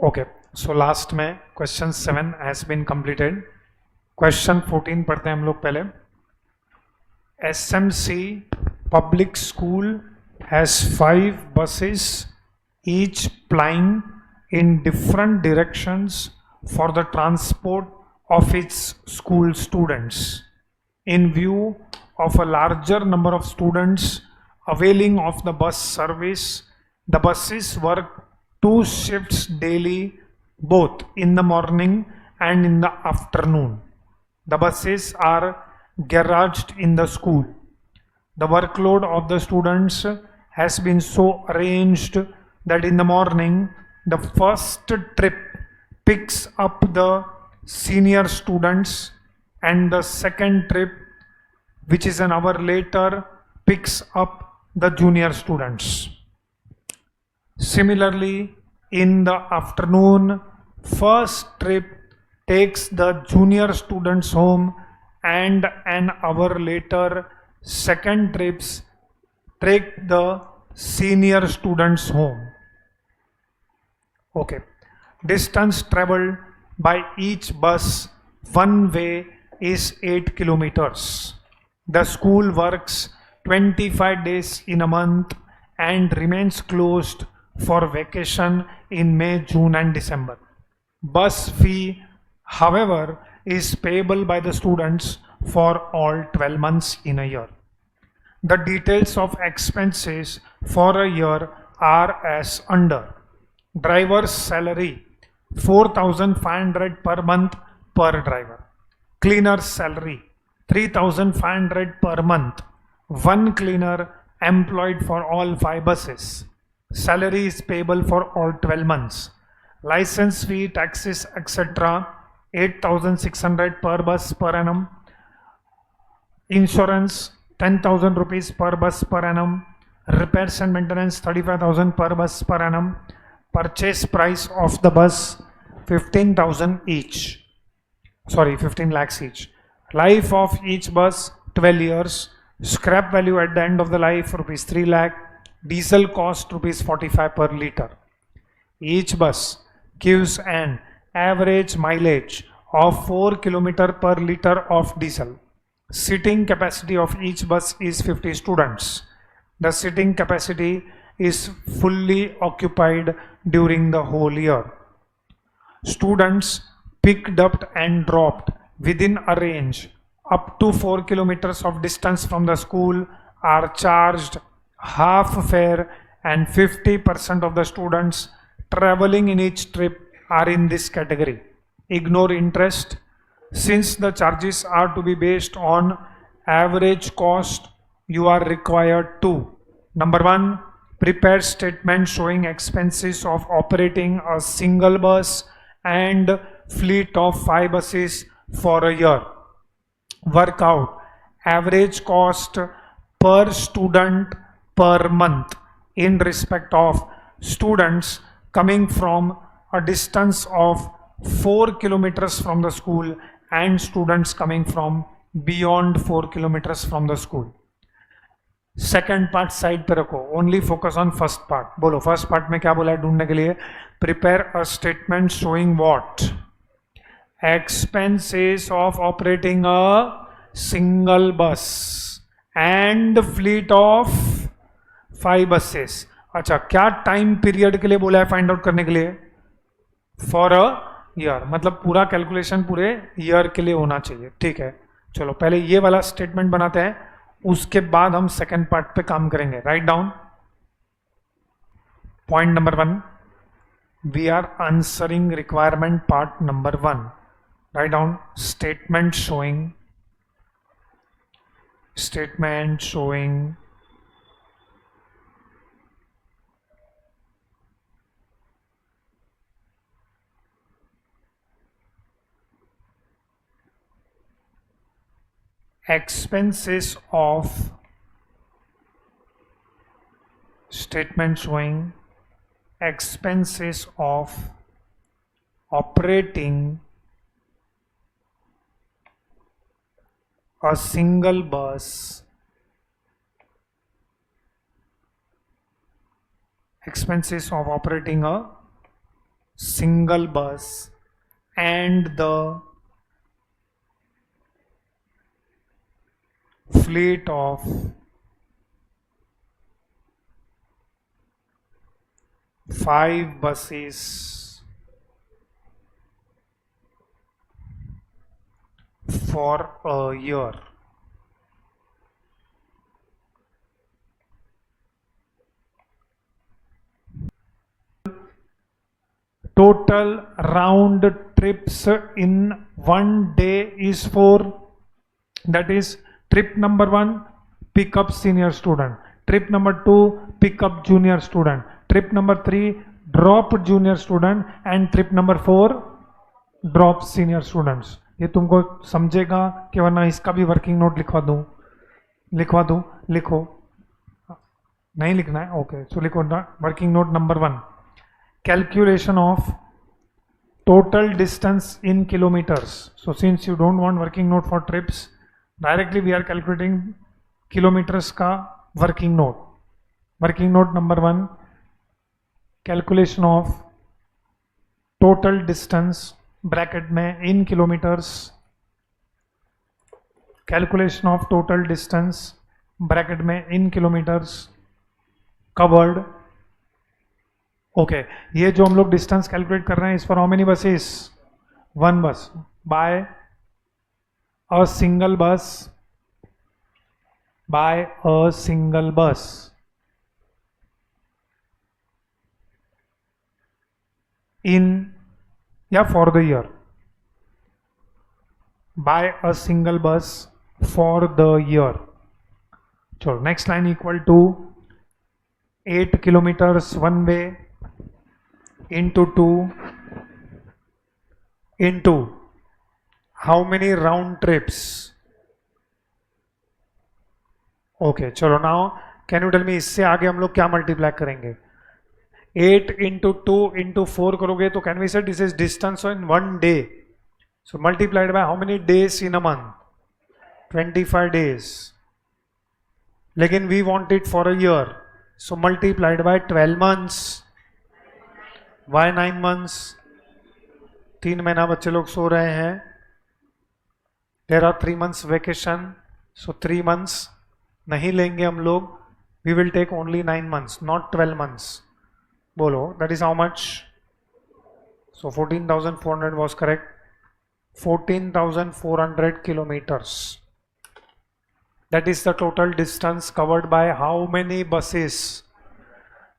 Okay, so last में question 7 has been completed. Question 14 पढ़ते हैं हम लोग पहले. SMC public school has 5 buses, each plying in different directions for the transport of its school students. In view of a larger number of students availing of the bus service, the buses work 2 shifts daily, both in the morning and in the afternoon. The buses are garaged in the school. The workload of the students has been so arranged that in the morning, the first trip picks up the senior students and the second trip, which is an hour later, picks up the junior students. Similarly, in the afternoon, first trip takes the junior students home, and an hour later, second trips take the senior students home. Okay. Distance traveled by each bus one way is 8 kilometers. The school works 25 days in a month and remains closed for vacation in May, June and December. Bus fee, however, is payable by the students for all 12 months in a year. The details of expenses for a year are as under. Driver's salary 4,500 per month per driver. Cleaner's salary 3,500 per month. One cleaner employed for all 5 buses. Salary is payable for all 12 months. License fee, taxes, etc. 8,600 per bus per annum. Insurance 10,000 rupees per bus per annum. Repairs and maintenance 35,000 per bus per annum. Purchase price of the bus 15,000 each. 15 lakhs each. Life of each bus 12 years. Scrap value at the end of the life rupees 3 lakh. Diesel cost rupees 45 per liter. Each bus gives an average mileage of 4 km per liter of diesel. Sitting capacity of each bus is 50 students. The sitting capacity is fully occupied during the whole year. Students picked up and dropped within a range up to 4 kilometers of distance from the school are charged half fare, and 50% of the students traveling in each trip are in this category. Ignore interest. Since the charges are to be based on average cost, you are required to: number 1, prepare statement showing expenses of operating a single bus and fleet of 5 buses for a year. Work out average cost per student per month in respect of students coming from a distance of 4 kilometers from the school and students coming from beyond 4 kilometers from the school. Second part side पे रखो, only focus on first part. बोलो first part में क्या बोला है ढूंढने के लिए? Prepare a statement showing what? Expenses of operating a single बस एंड फ्लीट ऑफ 5 बसेस. अच्छा, क्या टाइम पीरियड के लिए बोला है फाइंड आउट करने के लिए? फॉर अ ईयर, मतलब पूरा कैलकुलेशन पूरे ईयर के लिए होना चाहिए. ठीक है, चलो पहले ये वाला स्टेटमेंट बनाते हैं, उसके बाद हम सेकेंड पार्ट पे काम करेंगे. Write down point number 1. We are answering requirement part number 1. Write down statement showing expenses of operating a single bus expenses of operating a single bus and the fleet of 5 buses for a year. Total round trips in one day is 4. That is trip number 1, pick up senior student. Trip number 2, pick up junior student. Trip number 3, drop junior student. And trip number 4, drop senior students. ये तुमको समझेगा कि वरना इसका भी working note लिखवा दूं लिखो, नहीं लिखना है, ओके. सो लिखो working note number 1, calculation of total distance in kilometers. So since you don't want working note for trips, directly we are calculating kilometers का working note. Working note number 1, calculation of total distance bracket में in kilometers, calculation of total distance bracket में in kilometers covered. Okay, ये जो हम लोग distance calculate कर रहे हैं इस फॉर हाउ मेनी बसेस? 1 बस bye a single bus in या for the year, buy a single bus for the year. चलो next line equal to 8 kilometers one way into 2 into how many round trips? Okay, चलो now can you tell me इससे आगे हम लोग क्या multiply करेंगे? 8 into 2 into 4 करोगे तो can we say this is distance in 1 day. So multiplied by how many days in a month? 25 days. लेकिन we want it for a year. So multiplied by 12 months. Why 9 months? 3 महीना बच्चे लोग सो रहे हैं. There are 3 months vacation. So 3 months नहीं लेंगे हम लोग. We will take only 9 months, not 12 months. बोलो, that is how much? So 14,400 was correct. 14,400 kilometers. That is the total distance covered by how many buses?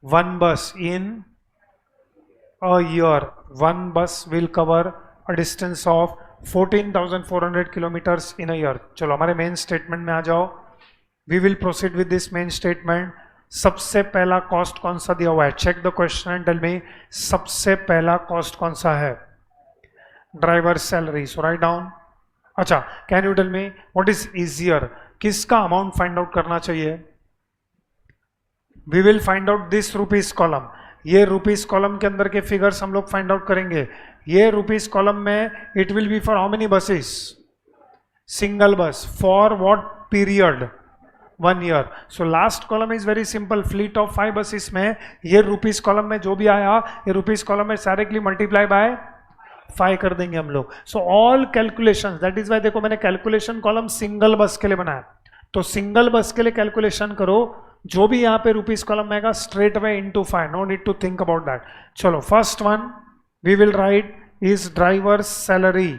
1 bus in a year. 1 bus will cover a distance of 14,400 kilometers in a year. चलो हमारे main statement में आ जाओ. We will proceed with this main statement. सबसे पहला cost कौन सा दिया हुआ है? Check the question and tell me सबसे पहला कॉस्ट कौन सा है? Driver salary. So write down. अच्छा, can you tell me what is easier? किसका अमाउंट फाइंड आउट करना चाहिए? We will find out this rupees column. ये रुपीज कॉलम के अंदर के फिगर्स हम लोग फाइंड आउट करेंगे. ये रुपीज कॉलम में it will be for how many buses? Single bus. For what period? 1 year. So last column is very simple. Fleet of 5 buses में ये रुपीज कॉलम में जो भी आया ये रुपीज कॉलम में डायरेक्टली मल्टीप्लाई बाय 5 कर देंगे हम लोग. So all calculation, that is why देखो मैंने कैलकुलेशन कॉलम सिंगल बस के लिए बनाया. तो सिंगल बस के लिए कैलकुलेशन करो, जो भी यहाँ पे रुपीज कॉलम में आएगा straight away into 5. No need to think about that. चलो first one we will write is driver salary.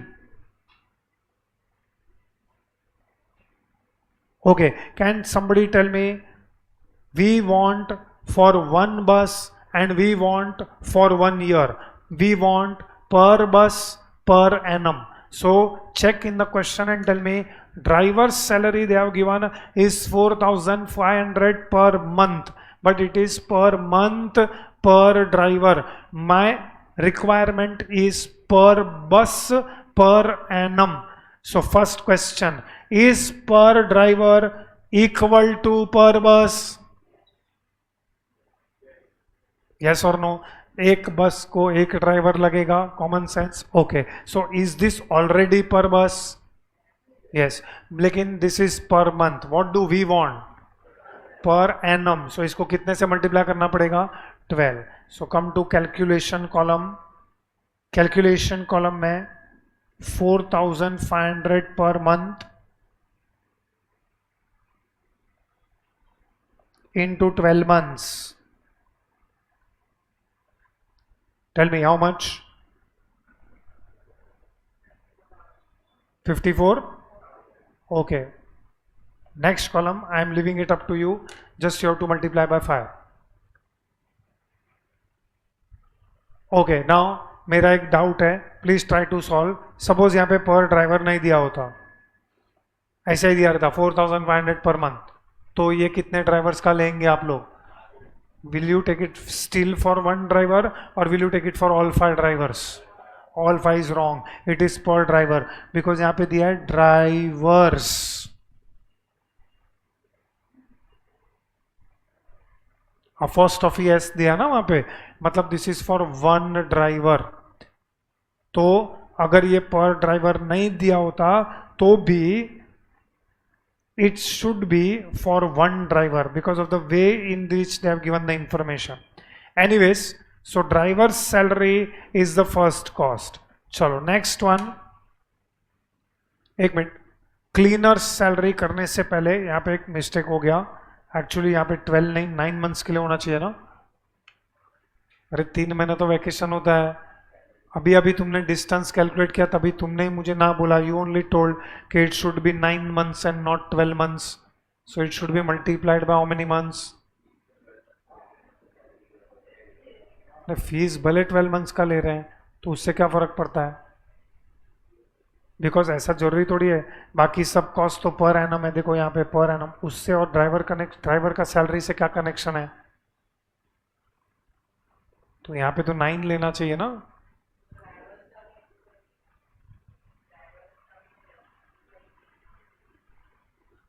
Okay, can somebody tell me we want for 1 bus and we want for 1 year. We want per bus per annum. So check in the question and tell me driver's salary they have given is 4,500 per month, but it is per month per driver. My requirement is per bus per annum. So first question, is per driver equal to per bus? Yes or no? एक बस को एक driver लगेगा, common sense. Okay, so is this already per bus? Yes, लेकिन this is per month. What do we want? Per annum. सो इसको कितने से मल्टीप्लाई करना पड़ेगा? 12. So come to calculation column. Calculation column में 4,500 per month into 12 months. Tell me how much? 54? Okay. Next column, I am leaving it up to you. Just you have to multiply by 5. Okay, now मेरा एक doubt है, please try to solve. Suppose यहाँ पे पर driver नहीं दिया होता, ऐसा ही दिया रहता 4,500 पर मंथ, तो ये कितने ड्राइवर्स का लेंगे आप लोग? Will you take it still for one driver और will you take it for all 5 drivers? All 5 is wrong, it is per driver, because यहाँ पे दिया है ड्राइवर्स. फर्स्ट ऑफ एस दिया ना वहां पे, मतलब this is for one driver. तो अगर ये पर ड्राइवर नहीं दिया होता तो भी it should be for one driver because of the way in which they have given the information. Anyways, so driver's salary is the first cost. चलो next one. एक मिनट, क्लीनर सैलरी करने से पहले यहाँ पे एक मिस्टेक हो गया. एक्चुअली यहाँ पे 12 नहीं 9 मंथ्स के लिए होना चाहिए ना. अरे 3 महीने तो वैकेशन होता है. अभी अभी तुमने डिस्टेंस कैलकुलेट किया, तभी तुमने मुझे ना बोला. यू ओनली टोल्ड कि it should B 9 months and not 12 months. So it should B multiplied by how many months? Fees भले 12 मंथ्स का ले रहे हैं तो उससे क्या फर्क पड़ता है? बिकॉज ऐसा जरूरी थोड़ी है. बाकी सब कॉस्ट तो पर एनम है. देखो यहाँ पे पर एनम, उससे और ड्राइवर का सैलरी से क्या कनेक्शन है? तो यहाँ पे तो 9 लेना चाहिए ना.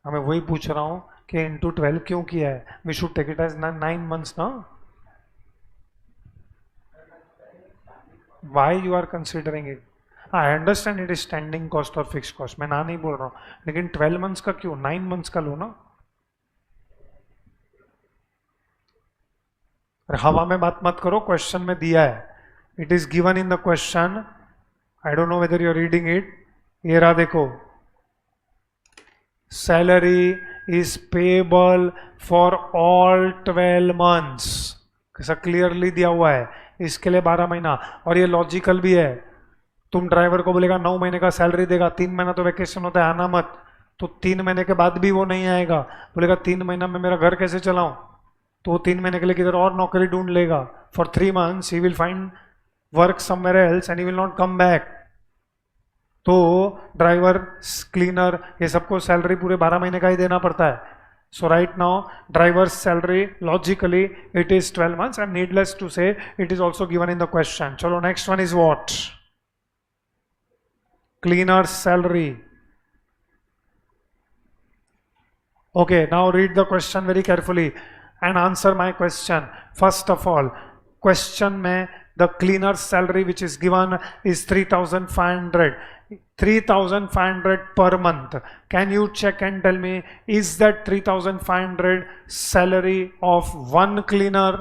मैं वही पूछ रहा हूं कि इंटू 12 क्यों किया है? We should take it as 9 months ना. Why you are considering it? I understand it is standing cost और फिक्स कॉस्ट, मैं ना नहीं बोल रहा हूँ, लेकिन 12 मंथ्स का क्यों? 9 मंथ्स का लो ना. हवा में बात मत करो, क्वेश्चन में दिया है. It is given in the question. I don't know whether you are reading it. ये रहा देखो, salary is payable for all 12 months. कैसा क्लियरली दिया हुआ है, इसके लिए 12 महीना. और ये लॉजिकल भी है. तुम ड्राइवर को बोलेगा 9 महीने का सैलरी देगा, 3 महीना तो वैकेशन होता है, आना मत. तो 3 महीने के बाद भी वो नहीं आएगा, बोलेगा 3 महीना में मेरा घर कैसे चलाऊं? तो वो 3 महीने के लिए किधर और नौकरी ढूंढ लेगा. For 3 months he will find work somewhere else and he will not come back. तो ड्राइवर, क्लीनर, ये सबको सैलरी पूरे 12 महीने का ही देना पड़ता है. So right now drivers salary logically it is 12 months and needless to say it is also given in the question. चलो next one is what? Cleaner salary. Okay, now read the question very carefully and answer my question. First of all, question में the cleaner salary which is given is 3,500. 3,500 per month. Can you check and tell me, is that 3,500 salary of one cleaner?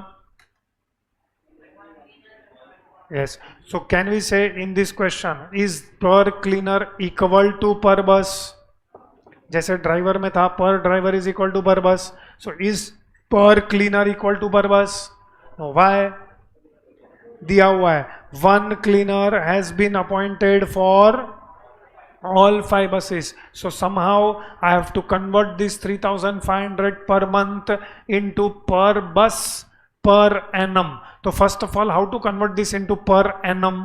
Yes. So can we say in this question, is per cleaner equal to per bus? जैसे driver में था per driver is equal to per bus. So is per cleaner equal to per bus? No. Why? दिया हुआ है one cleaner has been appointed for all 5 buses. So somehow I have to convert this 3,500 per month into per bus per annum. So first of all, how to convert this into per annum?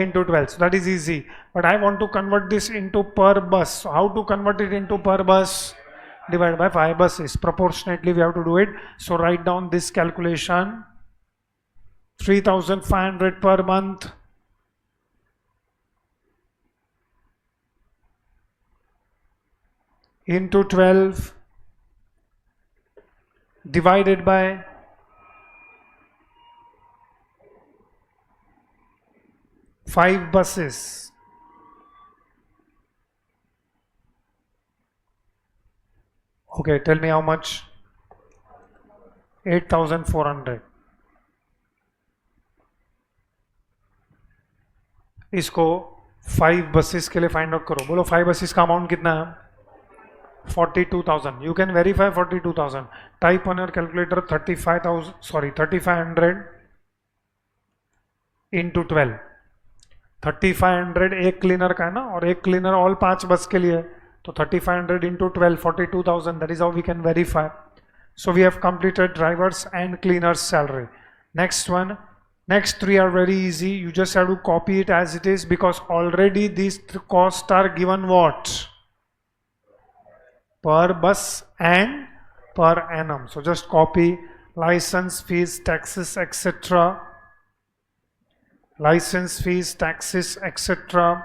Into 12. So that is easy. But I want to convert this into per bus. So how to convert it into per bus? Divided by 5 buses. Proportionately we have to do it. So write down this calculation. 3,500 per month into 12 divided by 5 buses. Okay, tell me how much? 8,400. इसको 5 buses के लिए find out करो. बोलो 5 buses का amount कितना है? 42,000. You can verify 42,000. Type on your calculator 35,000, sorry 3500 into 12. 3500 एक cleaner का है ना, और एक क्लीनर ऑल 5 बस के लिए है, तो 3500 into 12, 42,000. That is how we can verify. So we have completed drivers and cleaners salary. Next one, next 3 are very easy. You just have to copy it as it is, because already these costs are given what? Per bus and per annum. So just copy license fees, taxes, etc. License fees, taxes, etc.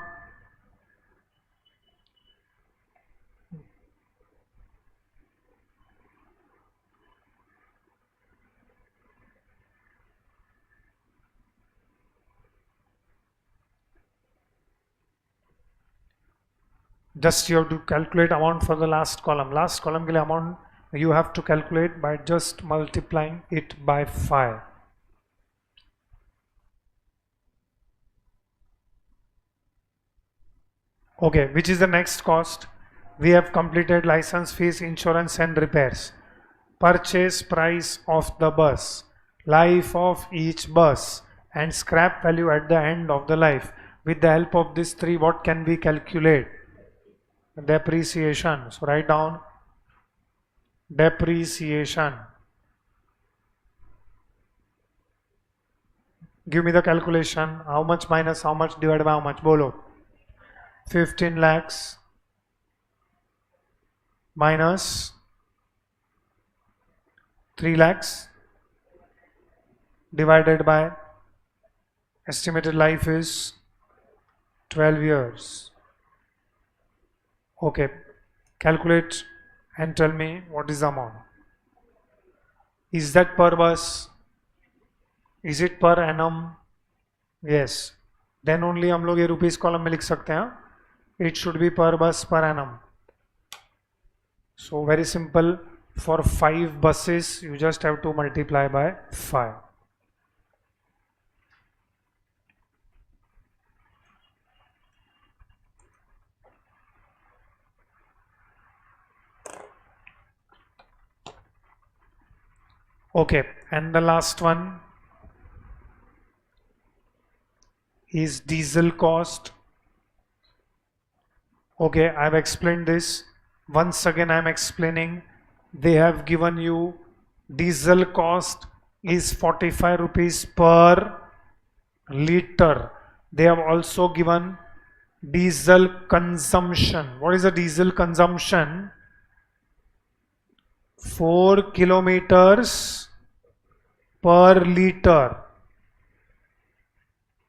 Just you have to calculate amount for the last column. Last column के लिए amount you have to calculate by just multiplying it by 5. Okay, which is the next cost? We have completed license fees, insurance and repairs. Purchase price of the bus, life of each bus, and scrap value at the end of the life. With the help of these 3, what can we calculate? Depreciation. So write down depreciation. Give me the calculation. How much minus how much divided by how much? Bolo. 15 lakhs minus 3 lakhs divided by estimated life is 12 years. Okay, calculate and tell me what is the amount. Is that per bus? Is it per annum? Yes. Then only हम लोग ये rupees column में लिख सकते हैं. It should be per bus per annum. So very simple. For 5 buses, you just have to multiply by 5. Okay, and the last one is diesel cost. Okay, I have explained this. Once again, I am explaining. They have given you diesel cost is 45 rupees per liter. They have also given diesel consumption. What is the diesel consumption? 4 kilometers per liter.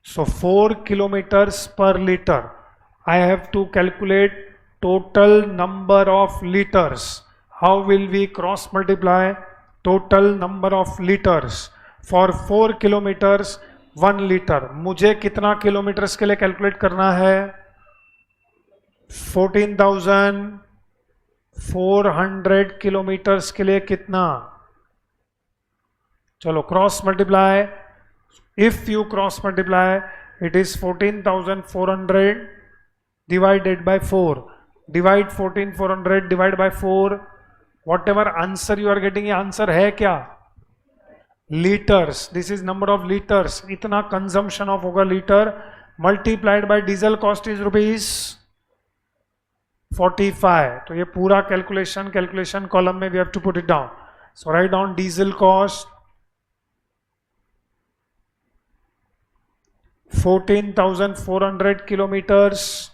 So 4 kilometers per liter. I have to calculate total number of liters. How will we cross multiply total number of liters? For 4 kilometers 1 liter. मुझे कितना kilometres के लिए calculate करना है? 14,400 kilometres के लिए कितना? चलो cross multiply. If you cross multiply, it is 14,400 divided by 4. Divide 14,400 divided by 4. Whatever answer you are getting, ये आंसर है क्या? Liters. This is number of liters. इतना consumption of होगा litre. Multiplied by diesel cost is rupees 45. तो ये पूरा calculation column में we have to put it down. So write down diesel cost 14,400 kilometers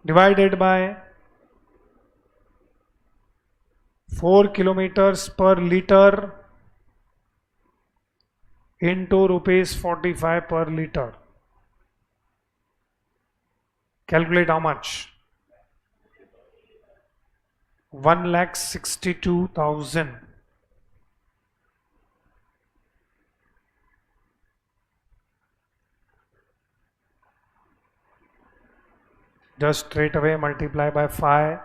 divided by 4 kilometers per liter into rupees 45 per liter. Calculate how much? 1,62,000. Just straight away multiply by 5.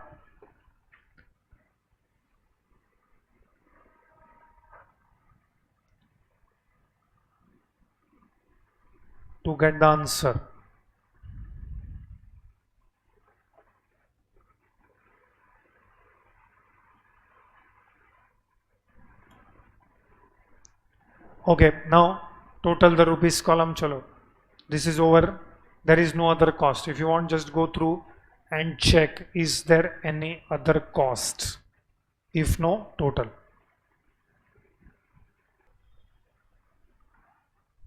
to get the answer. Okay, now total the rupees column, chalo. This is over. There is no other cost. If you want, just go through and check, is there any other cost? If no, total.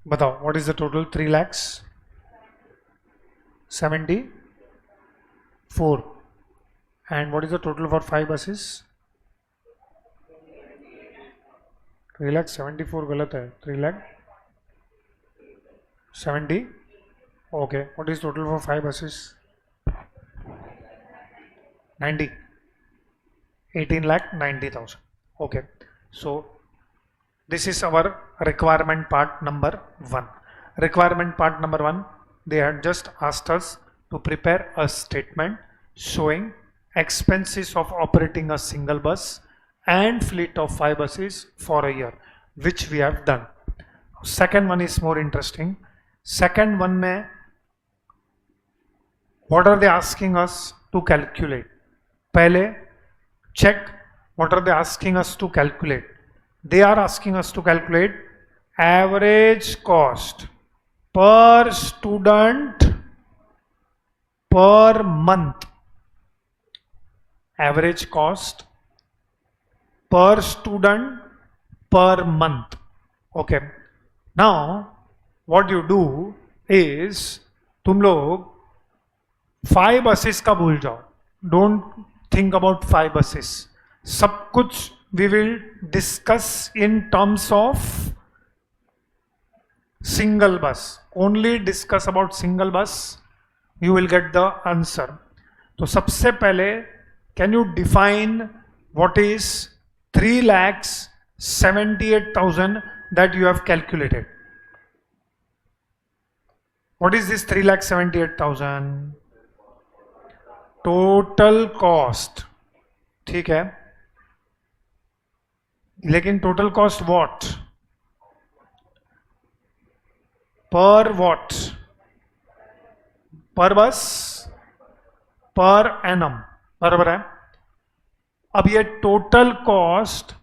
Batao, what is the total? 3 lakhs 74. And what is the total for 5 buses? 3 lakh 74 गलत है. 3 lakh 70. Okay, what is total for 5 buses? 90. 18 lakh 90,000. Okay, so this is our requirement part number 1. Requirement part number 1, they had just asked us to prepare a statement showing expenses of operating a single bus and fleet of 5 buses for a year, which we have done. Second one is more interesting. Second one mein, what are they asking us to calculate? Pehle check what are they asking us to calculate. They are asking us to calculate average cost per student per month. Average cost per student per month. Okay. Now what you do is तुम लोग 5 buses का भूल जाओ. Don't think about 5 buses. सब कुछ we will discuss in terms of single bus. Only discuss about single bus. You will get the answer. तो सबसे पहले can you define what is 3,78,000 that you have calculated? What is this 3,78,000? Total cost. ठीक है, लेकिन total cost what? Per what? Per bus, per annum. बराबर है. अब ये total cost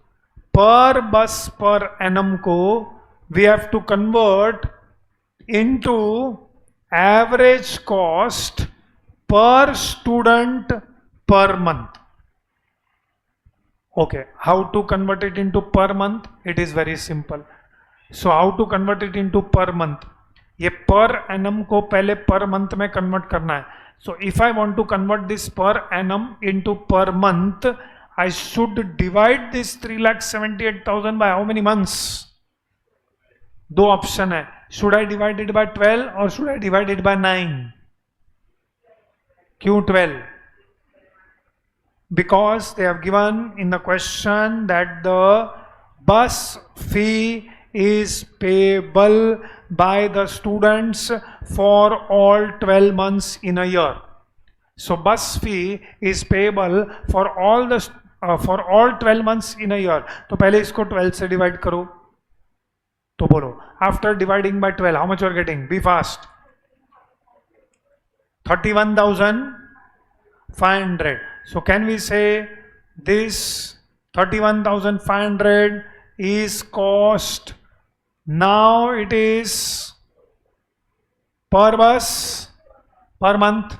per bus per annum को we have to convert into average cost per student per month. Okay, how to convert it into per month? It is very simple. So how to convert it into per month? ये per annum को पहले per month में convert करना है. So if I want to convert this per annum into per month, I should divide this 3,78,000 by how many months? दो option है. Should I divide it by 12 or should I divide it by 9? क्यों 12? Because they have given in the question that the bus fee is payable by the students for all 12 months in a year. So bus fee is payable for all 12 months in a year. तो पहले इसको 12 से divide करो. तो बोलो, after dividing by 12, how much you are getting? Be fast. 31,500. So can we say this 31,500 is cost? Now it is per bus per month.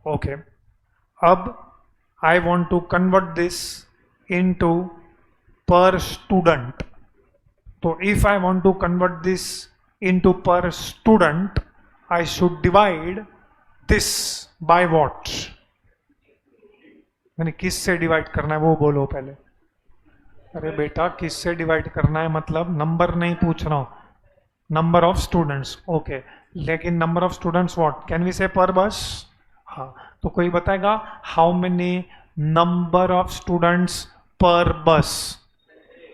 Okay. Ab I want to convert this into per student. So if I want to convert this into per student, I should divide this by what? मैंने किस से divide करना है वो बोलो पहले. अरे बेटा किस से डिवाइड करना है मतलब नंबर नहीं पूछ रहा हूँ. Number of students. ओके, लेकिन number of students what? Can we say per bus? हाँ, तो कोई बताएगा how many number of students per bus?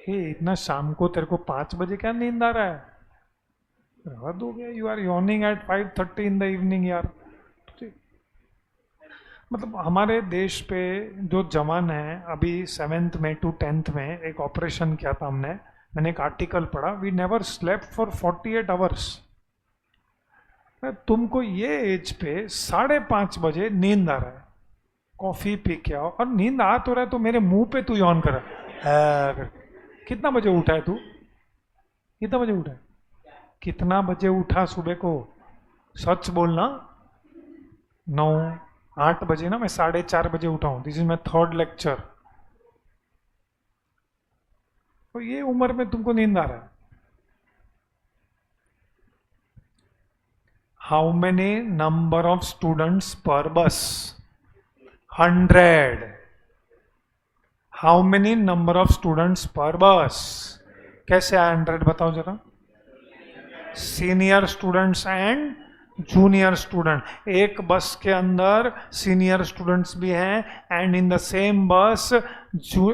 इतना शाम को तेरे को 5 बजे क्या नींद आ रहा है? हद हो गया. You are yawning at 5:30 in the evening यार. मतलब हमारे देश पे जो जवान है अभी 7th में to 10th में एक ऑपरेशन किया था हमने. मैंने एक आर्टिकल पढ़ा. We never slept for 48 hours. तुमको ये एज पे 5:30 बजे नींद आ रहा है, कॉफी पी के आओ, और नींद आ तो रहा है तो मेरे मुंह पे तू यौन कर रहा है। कितना बजे उठा है तू? कितना बजे उठा है? कितना बजे उठा सुबह को? सच बोलना। 9-8 बजे ना, मैं 4:30 बजे उठा हूं। This is my 3rd lecture. तो ये उम्र में तुमको नींद आ रहा है। How many number of students per bus? 100. How many number of students per bus? कैसे आया 100 बताओ जरा। Senior students and junior student. एक बस के अंदर सीनियर स्टूडेंट्स भी हैं, and in the same bus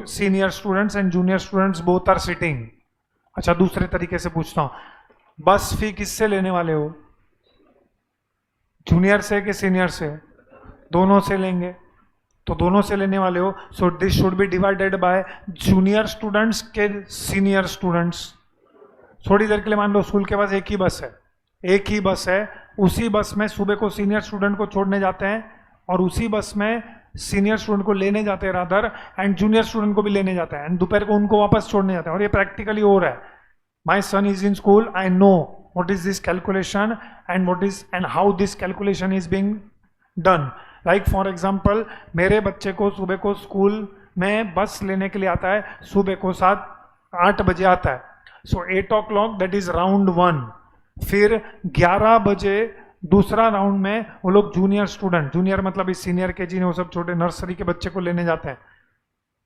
senior students and junior students both are sitting. अच्छा, दूसरे तरीके से पूछता हूं, बस फी किससे लेने वाले हो? जूनियर से कि सीनियर से? दोनों से लेंगे। तो दोनों से लेने वाले हो, so this should be divided by junior students के सीनियर स्टूडेंट्स। थोड़ी देर के लिए मान लो स्कूल के पास एक ही बस है, एक ही बस है, उसी बस में सुबह को सीनियर स्टूडेंट को छोड़ने जाते हैं, और उसी बस में सीनियर स्टूडेंट को लेने जाते हैं रादर, एंड जूनियर स्टूडेंट को भी लेने जाते हैं, एंड दोपहर को उनको वापस छोड़ने जाते हैं। और ये प्रैक्टिकली हो रहा है। My son is in school, I know what is this calculation and how this calculation is being done. Like for example, मेरे बच्चे को सुबह को स्कूल में बस लेने के लिए आता है, सुबह को 7-8 बजे आता है। So 8 o'clock that is round 1. फिर 11 बजे दूसरा राउंड में वो लोग जूनियर स्टूडेंट, जूनियर मतलब इस सीनियर के जी ने वो सब छोटे नर्सरी के बच्चे को लेने जाते हैं।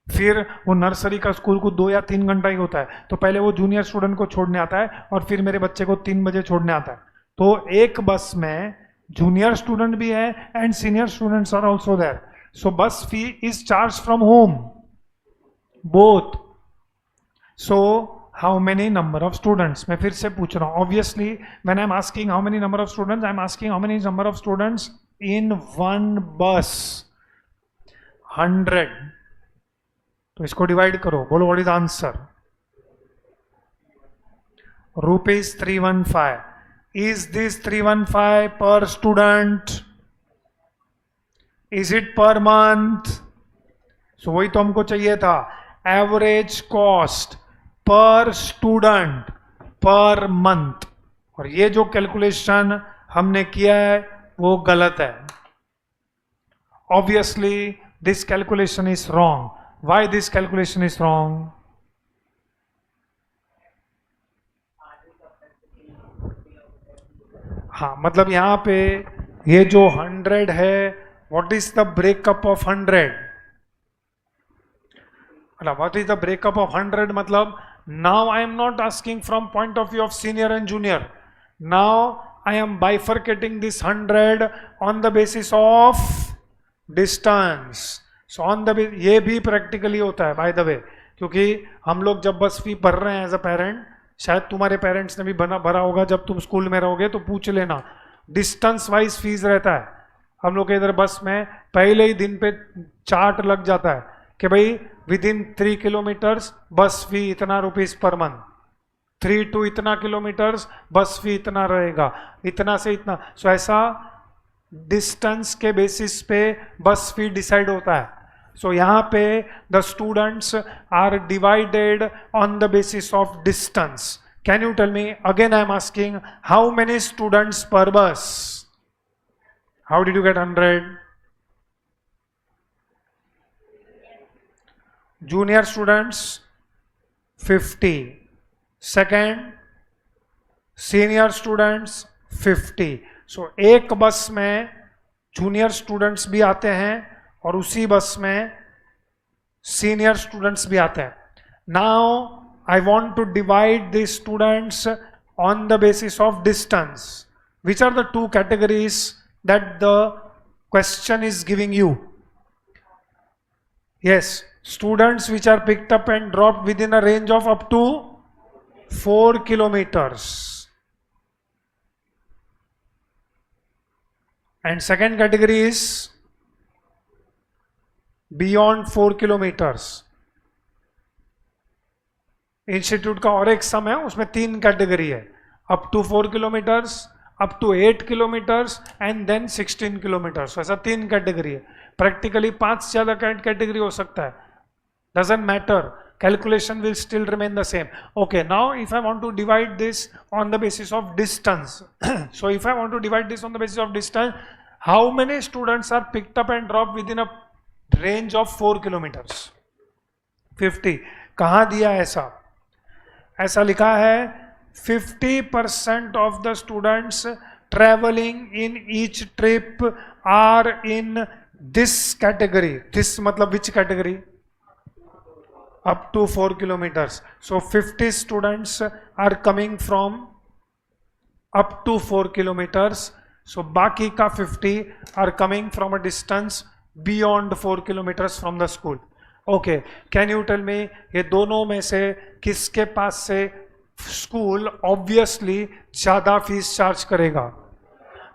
फिर वो नर्सरी का स्कूल को 2 या 3 घंटा ही होता है, तो पहले वो जूनियर स्टूडेंट को छोड़ने आता है, और फिर मेरे बच्चे को 3 बजे छोड़ने आता है। तो एक बस में जूनियर स्टूडेंट भी है and senior students are also there. So bus fee is charge from home both. So how many number of students? मैं फिर से पूछ रहा हूं, obviously when I am asking how many number of students, I am asking how many number of students in one bus. 100। तो इसको divide करो, बोलो what is answer? ₹315। Is this 315 per student? Is it per month? सो वही तो हमको चाहिए था, average cost per student per month. और ये जो कैलकुलेशन हमने किया है वो गलत है। Obviously this calculation is wrong. Why this calculation is wrong? हाँ, मतलब यहां पे ये जो 100 है, what is the breakup of 100? What is the breakup of 100? मतलब now I am not asking from point of view of senior and junior. Now I am bifurcating this 100 on the basis of distance. So on the ये भी practically होता है by the way, क्योंकि हम लोग जब बस फी भर रहे हैं एज अ पेरेंट, शायद तुम्हारे पेरेंट्स ने भी भरा होगा, जब तुम स्कूल में रहोगे तो पूछ लेना, डिस्टेंस वाइज फीस रहता है। हम लोग के इधर बस में पहले ही दिन पे चार्ट लग जाता है कि भाई विद इन 3 किलोमीटर्स बस फी इतना रुपीस पर मंथ, 3 to इतना किलोमीटर्स बस फी इतना रहेगा, इतना से इतना। सो ऐसा डिस्टेंस के बेसिस पे बस फी डिसाइड होता है। सो यहाँ पे the students are divided on the basis of distance. Can you tell me again? I am asking how many students per bus? How did you get 100? Junior students 50, second senior students 50। So एक bus में junior students भी आते हैं और उसी बस में senior students भी आते हैं। Now I want to divide the students on the basis of distance. Which are the 2 categories that the question is giving you? Yes, students which are picked up and dropped within a range of up to 4 kilometers. And second category is beyond 4 kilometers. Institute का और एक सम है, उसमें 3 category है, up to 4 kilometers, up to 8 kilometers and then 16 kilometers. ऐसा 3 category है. Practically 5 से ज़्यादा कैटेगरी हो सकता है. Doesn't matter, calculation will still remain the same. Okay, now if I want to divide this on the basis of distance, so if I want to divide this on the basis of distance, how many students are picked up and dropped within a range of 4 kilometers? 50. कहाँ दिया ऐसा? ऐसा लिखा है 50% of the students traveling in each trip are in this category. This मतलब which category? Up to 4 kilometers. So 50 students are coming from up to 4 kilometers. So बाकी का 50 are coming from a distance beyond 4 kilometers from the school. Okay, can you tell me ये दोनों में से किसके पास से school obviously ज़्यादा fees charge करेगा?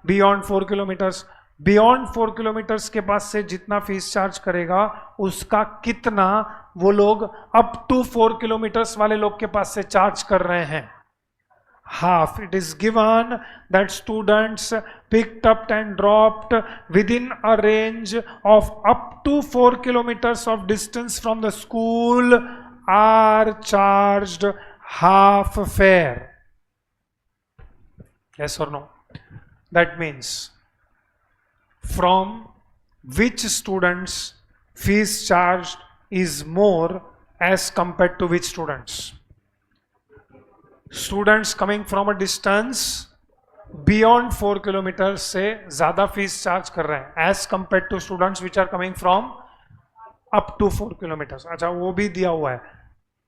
Beyond 4 kilometres. बियॉन्ड 4 किलोमीटर्स के पास से जितना फीस चार्ज करेगा उसका कितना वो लोग अप टू 4 किलोमीटर्स वाले लोग के पास से चार्ज कर रहे हैं? Half. It is given that students picked up and dropped within a range of up to 4 kilometers of distance from the school are charged half fare. Yes or no? That means from which students fees charged is more as compared to which students? Students coming from a distance beyond 4 kilometers से ज़्यादा fees charge कर रहे हैं as compared to students which are coming from up to 4 kilometers. अच्छा, वो भी दिया हुआ है.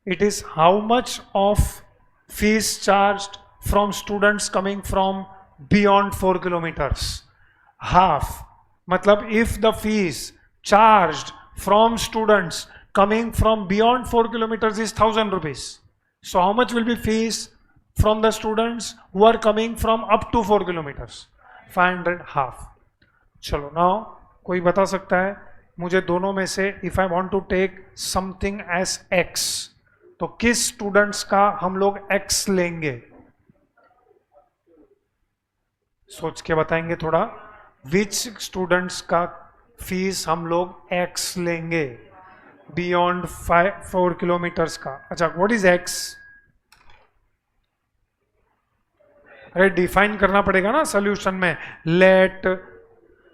It is how much of fees charged from students coming from beyond 4 kilometers? Half. मतलब if the fees charged from students coming from beyond 4 kilometers is 1000 rupees. So how much will be fees from the students who are coming from up to 4 kilometers? 500, half. चलो, now कोई बता सकता है मुझे दोनों में से if I want to take something as x, तो किस स्टूडेंट्स का हम लोग x लेंगे? सोच के बताएंगे थोड़ा. विच स्टूडेंट्स का फीस हम लोग x लेंगे बियॉन्ड 4 किलोमीटर्स का? अच्छा, व्हाट इज x? अरे डिफाइन करना पड़ेगा ना सोल्यूशन में. Let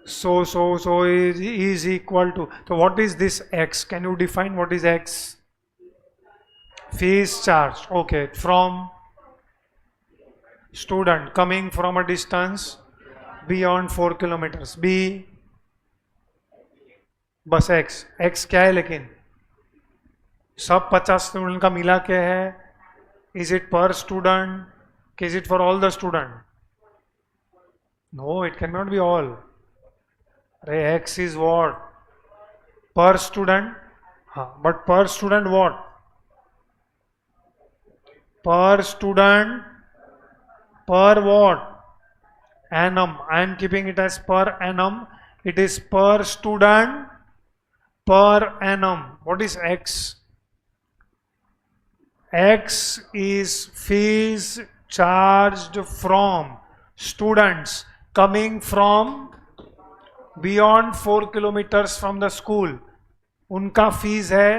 so is equal to, तो what is this x? Can you define what is x? Fees charge. Okay, from student coming from a distance beyond 4 kilometers. b bus x क्या है? लेकिन सब 50 student का मिला के है. Is it per student? Is it for all the student? No, it can not be all. अरे x is what? Per student. हाँ, but per student what? Per student per what? Annum. I am keeping it as per annum. It is per student per annum. What is x? X is fees charged from students coming from beyond 4 kilometers from the school. उनका fees है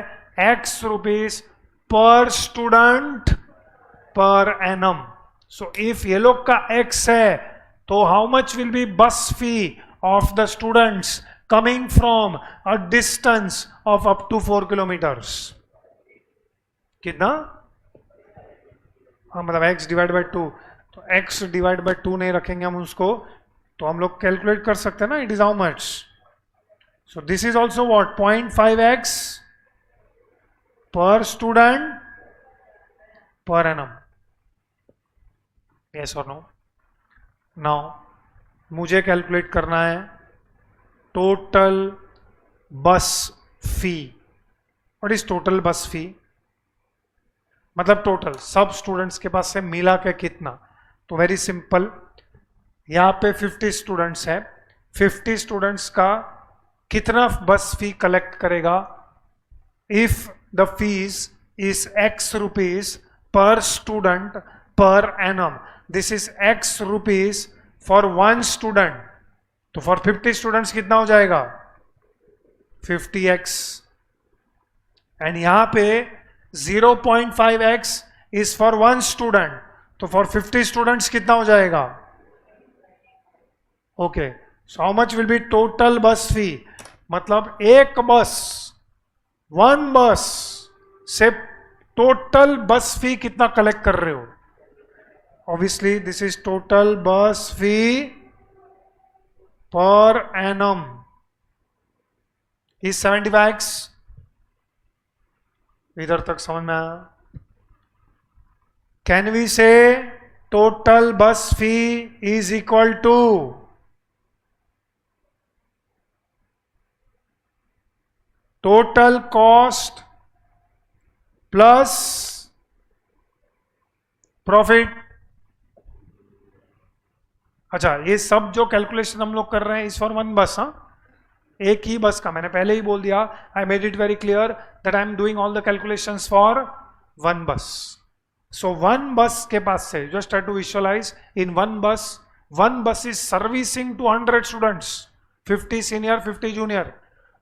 x rupees per student per annum. So if ये लोग का x है, तो how much will be bus fee of the students coming from a distance of up to 4 kilometers? कितना? हाँ, मतलब x डिवाइड बाई 2. तो x डिवाइड बाई 2 नहीं रखेंगे हम उसको, तो हम लोग कैलकुलेट कर सकते हैं ना. It is how much? So this is also what? 0.5x per student per annum. Yes or no? Now मुझे कैलकुलेट करना है total bus fee. What is total bus फी? मतलब टोटल सब स्टूडेंट्स के पास से मिला के कितना. तो वेरी सिंपल, यहाँ पे 50 स्टूडेंट्स है. 50 स्टूडेंट्स का कितना बस फी कलेक्ट करेगा? If the fees is x rupees per student per annum. This is x rupees for 1 student, तो फॉर 50 स्टूडेंट्स कितना हो जाएगा 50x, एंड यहां पे 0.5x इज फॉर 1 स्टूडेंट, तो फॉर 50 स्टूडेंट्स कितना हो जाएगा, okay, so how much will be total bus फी, मतलब एक बस, 1 बस से टोटल बस फी कितना कलेक्ट कर रहे हो, obviously this is total bus fee per annum is 75x, इधर तक समझ में आया, can we say total bus fee is equal to total cost plus profit. अच्छा, ये सब जो कैलकुलेशन हम लोग कर रहे हैं इस फॉर 1 बस, हाँ, एक ही बस का, मैंने पहले ही बोल दिया, I made it very clear that I am doing all the calculations for 1 bus. So 1 bus के पास से just try to visualize in 1 bus is servicing to 100 students, 50 senior 50 junior,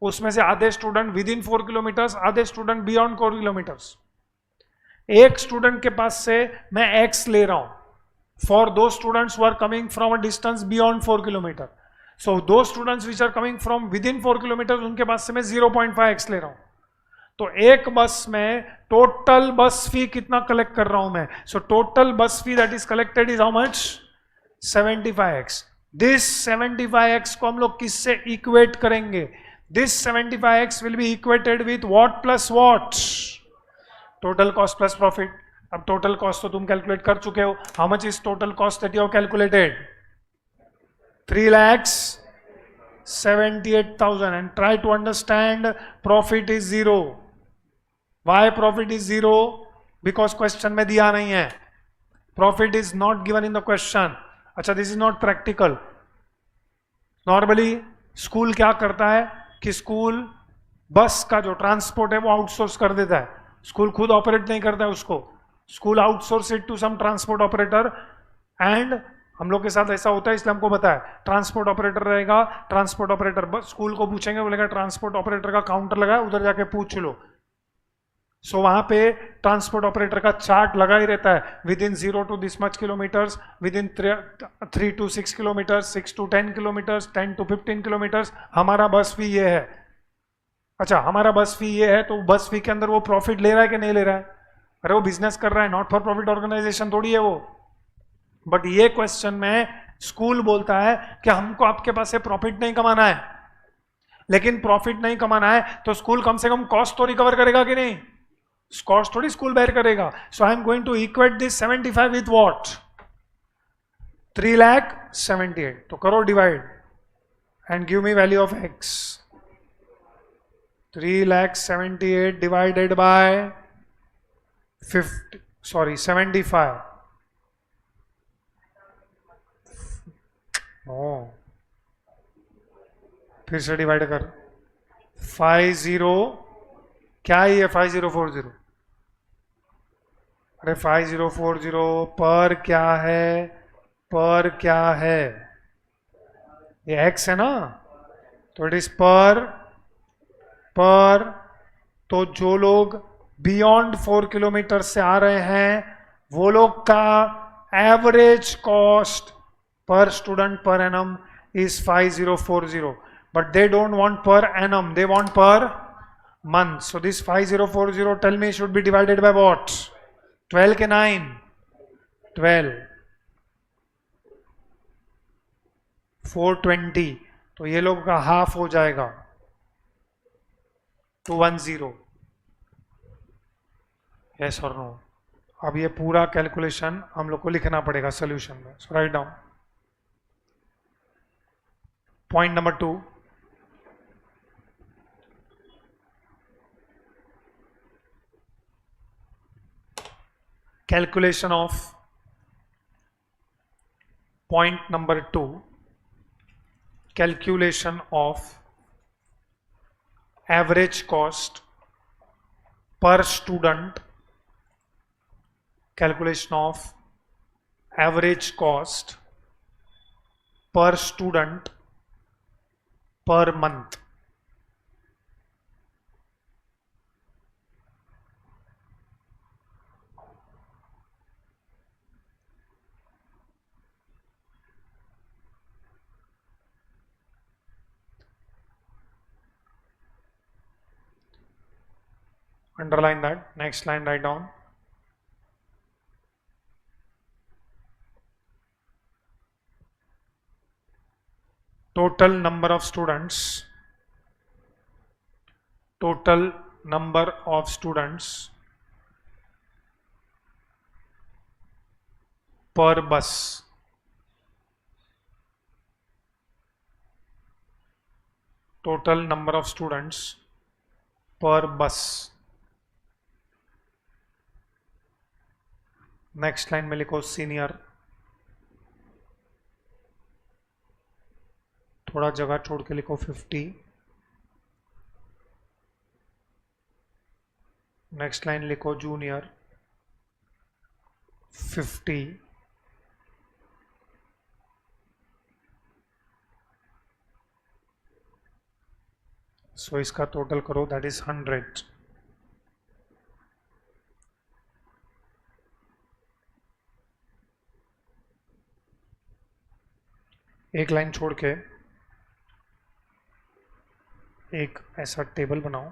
उसमें से आधे स्टूडेंट विद इन 4 किलोमीटर्स, आधे student beyond 4 kilometers. एक student के पास से मैं x ले रहा हूं फॉर दो students who are coming from a distance beyond 4 kilometer, so दो students which are coming from within 4 kilometer, उनके पास से मैं 0.5x ले रहा हूं, तो एक बस में टोटल बस फी कितना कलेक्ट कर रहा हूं मैं, so total bus fee that is collected is how much 75x। This 75x को हम लोग किससे इक्वेट करेंगे, this 75x will be equated with what plus what, total cost plus profit. अब टोटल कॉस्ट तो तुम कैलकुलेट कर चुके हो, how much is total cost that you have calculated 3,78,000, and try to understand profit is 0. Why profit is 0? Because question में दिया नहीं है, profit is not given in the question. अच्छा, this is not practical. Normally school क्या करता है कि school bus का जो ट्रांसपोर्ट है वो आउटसोर्स कर देता है, स्कूल खुद ऑपरेट नहीं करता है उसको, school outsource it to some transport operator, and हम लोग के साथ ऐसा होता है इसलिए हमको पता है, ट्रांसपोर्ट ऑपरेटर रहेगा, ट्रांसपोर्ट ऑपरेटर बस स्कूल को पूछेंगे, बोलेगा ट्रांसपोर्ट ऑपरेटर का काउंटर लगा है उधर जाके पूछ लो, सो वहां पे ट्रांसपोर्ट ऑपरेटर का चार्ट लगा ही रहता है, with in 0 to this much kilometres, with in 3 to 6 kilometres, 6 to 10 kilometres, 10 to 15 kilometres हमारा बस फी ये है। अच्छा, हमारा बस फी ये है, तो बस फी के अंदर वो प्रॉफिट ले रहा है कि नहीं ले रहा है, अरे वो बिजनेस कर रहा है, नॉट फॉर प्रॉफिट ऑर्गेनाइजेशन थोड़ी है वो। बट ये क्वेश्चन में स्कूल बोलता है कि हमको आपके पास से प्रॉफिट नहीं कमाना है, लेकिन प्रॉफिट नहीं कमाना है तो स्कूल कम से कम कॉस्ट तो रिकवर करेगा कि नहीं, कॉस्ट थोड़ी स्कूल बेयर करेगा। So I am going to equate this 75 with what 3,78,000, तो करो divide and give me value of x, 3,78,000 divided by 75, फिर से डिवाइड कर 50, क्या है ये 5040, अरे 5040 पर क्या है, पर क्या है, ये x है ना, तो इट इज पर, तो जो लोग बियॉन्ड 4 किलोमीटर से आ रहे हैं वो लोग का average cost per student per annum is 5040, but they don't want per annum, they want per month. So this 5040 tell me should be divided by what, 12 के 9, 12, 420, तो ये लोग का हाफ हो जाएगा 210, yes or no। अब ये पूरा कैलकुलेशन हम लोग को लिखना पड़ेगा सोल्यूशन में, सो write down. Point number 2, calculation of point number 2, calculation of average cost per student, calculation of average cost per student per month. Underline that. Next line, write down. Total number of students. Total number of students per bus. Total number of students per bus. Next line में लिखो senior, थोड़ा जगह छोड़ के लिखो 50. Next line लिखो junior 50. सो इसका total करो, दैट इज 100. एक लाइन छोड़ के एक ऐसा टेबल बनाओ.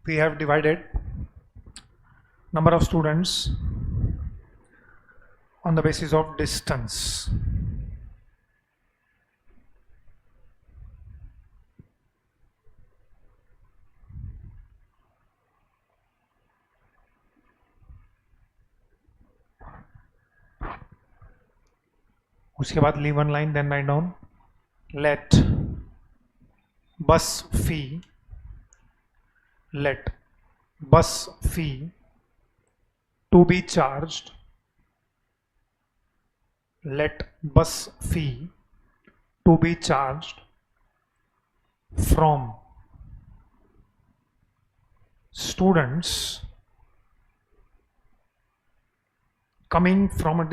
We have divided number of students on the basis of distance. उसके बाद leave one line, then write down let bus fee to be charged, let bus fee to be charged from students coming from a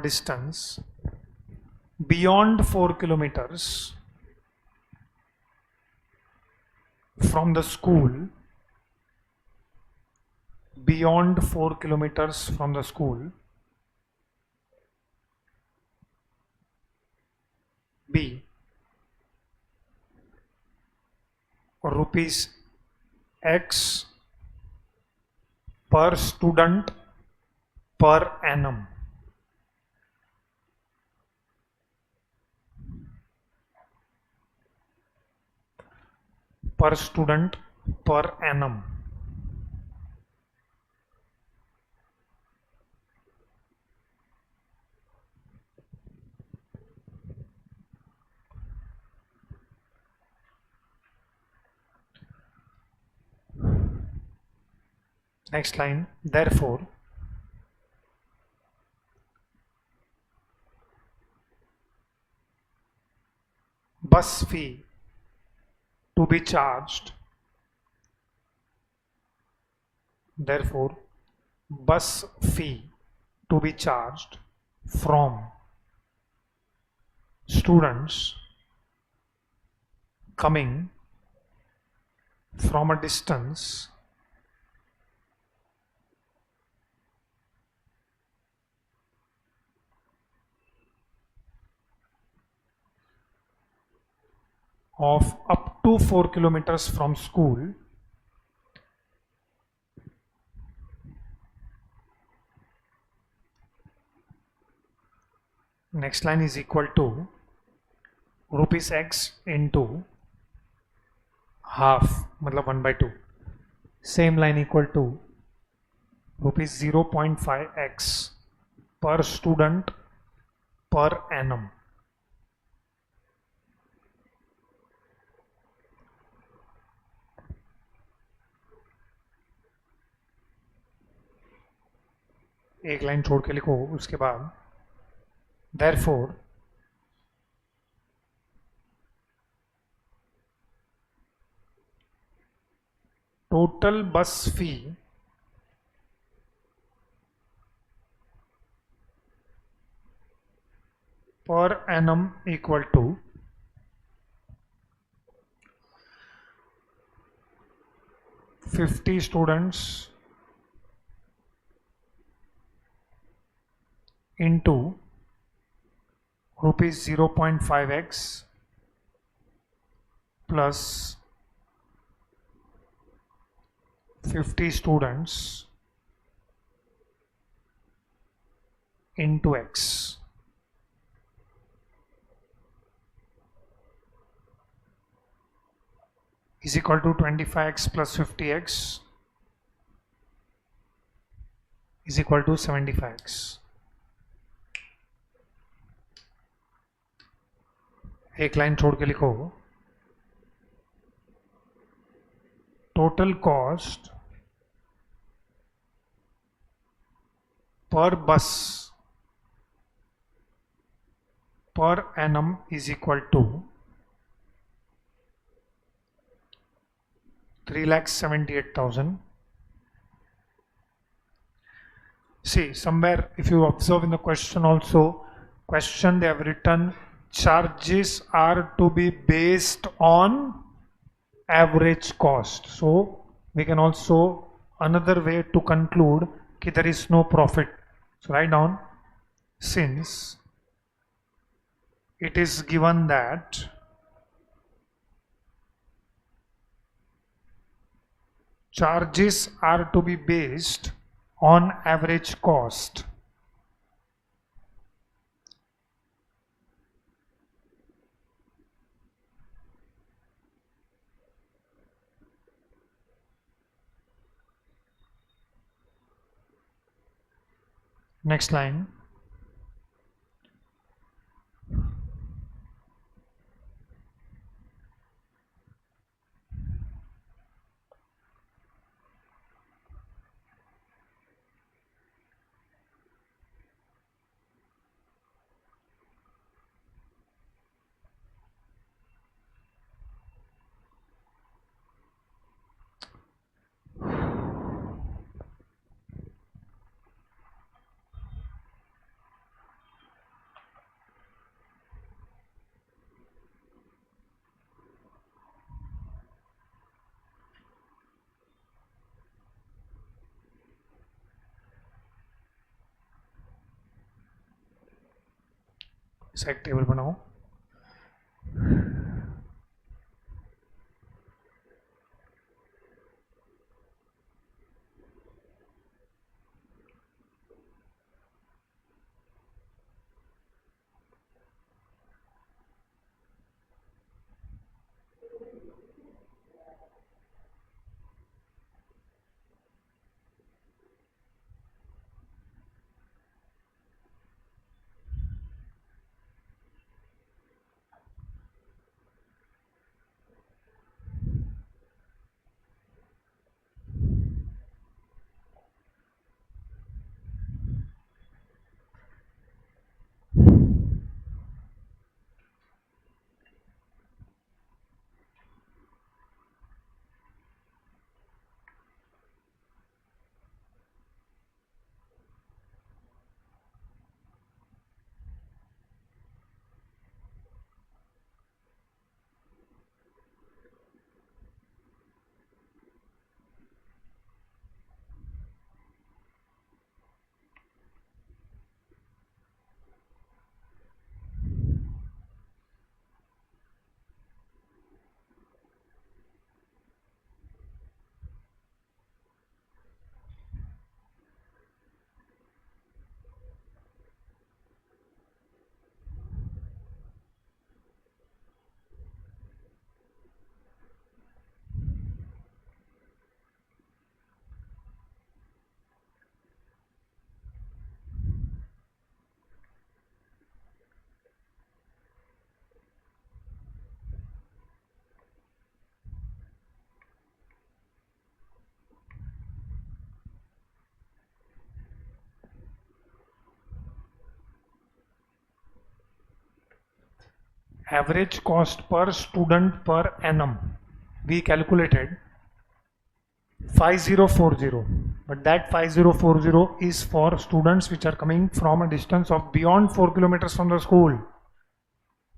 distance beyond 4 kilometers from the school, beyond 4 kilometers from the school. B, rupees X per student per annum. per student per annum. Next line, therefore, bus fee to be charged, therefore, bus fee to be charged from students coming from a distance of up to 4 kilometers from school next line is equal to rupees x into half मतलब 1/2. Same line equal to rupees 0.5x per student per annum. एक line छोड़ के लिखो उसके बाद therefore total bus fee per annum equal to 50 students into rupees 0.5x plus 50 students into x is equal to 25x plus 50x is equal to 75x. एक line छोड़ के लिखो total cost per bus per annum is equal to 3,78,000. See, somewhere if you observe in the question also, question they have written charges are to be based on average cost. So we can also another way to conclude that there is no profit. So write down, since it is given that charges are to be based on average cost, next line, set table बनाओ. average cost per student per annum, we calculated 5040, but that 5040 is for students which are coming from a distance of beyond 4 kilometers from the school.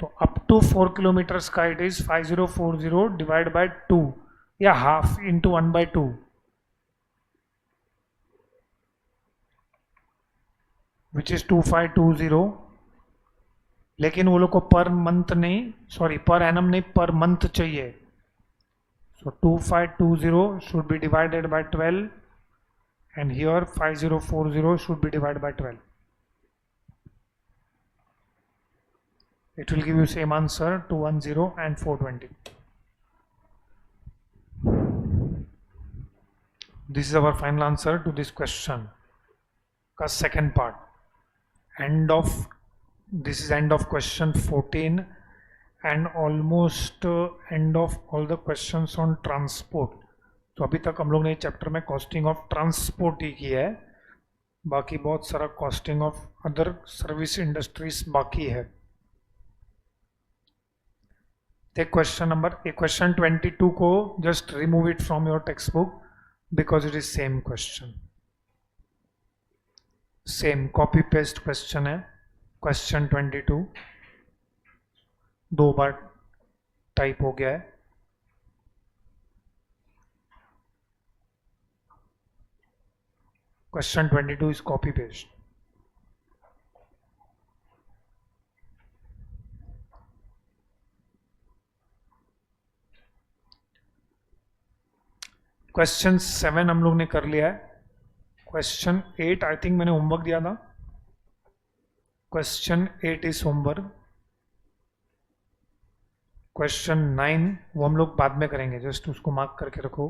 So up to 4 kilometers ka it is 5040 divided by 2, yeah, half into 1 by 2, which is 2520. लेकिन वो लोग को per month नहीं, sorry per annum नहीं, per month चाहिए. So 2520 should be divided by 12, and here 5040 should be divided by 12. It will give you same answer, 210 and 420. This is our final answer to this question. Ka second part. This is end of question 14 and almost end of all the questions on transport. तो अभी तक हम लोग ने chapter में costing of transport ही किया है, बाकी बहुत सारा costing of other service industries बाकी है. क्वेश्चन 22 को just remove it from your text book because it is same question, same copy paste question है. क्वेश्चन 22 दो बार टाइप हो गया है. Question 22 is copy paste. Question 7 हम लोग ने कर लिया है. क्वेश्चन 8 आई थिंक मैंने होमवर्क दिया था. Question 8 is homework. क्वेश्चन 9 वो हम लोग बाद में करेंगे, जस्ट उसको मार्क करके रखो.